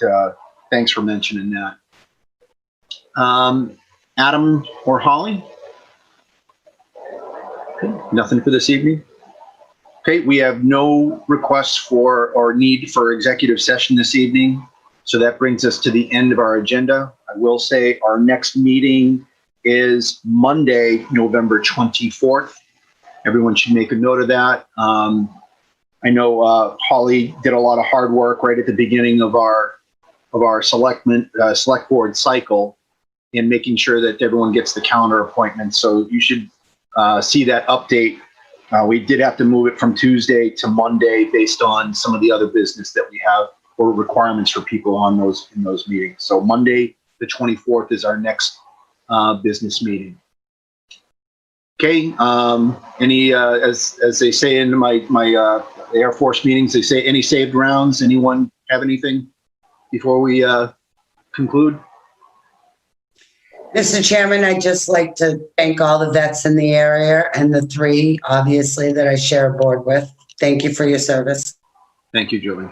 thanks for mentioning that. Adam or Holly? Okay, nothing for this evening. Okay, we have no requests for or need for executive session this evening. So that brings us to the end of our agenda. I will say our next meeting is Monday, November 24th. Everyone should make a note of that. I know Holly did a lot of hard work right at the beginning of our select board cycle in making sure that everyone gets the calendar appointment. So you should see that update. We did have to move it from Tuesday to Monday based on some of the other business that we have or requirements for people on in those meetings. So Monday, the 24th is our next business meeting. Okay. Any as they say in my Air Force meetings, they say any saved rounds. Anyone have anything before we conclude? Mr. Chairman, I'd just like to thank all the vets in the area and the three, obviously, that I share a board with. Thank you for your service. Thank you, Julie.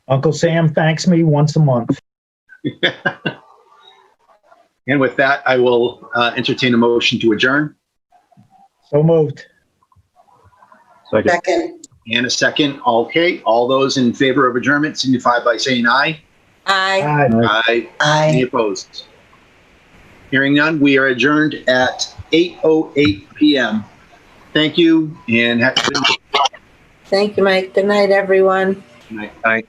Uncle Sam thanks me once a month. And with that, I will entertain a motion to adjourn. So moved. Second. And a second. Okay. All those in favor of adjournment signify by saying aye. Aye. Aye. Aye. Any opposed? Hearing none, we are adjourned at 8:08 p.m. Thank you and have a good night. Thank you, Mike. Good night, everyone. Good night.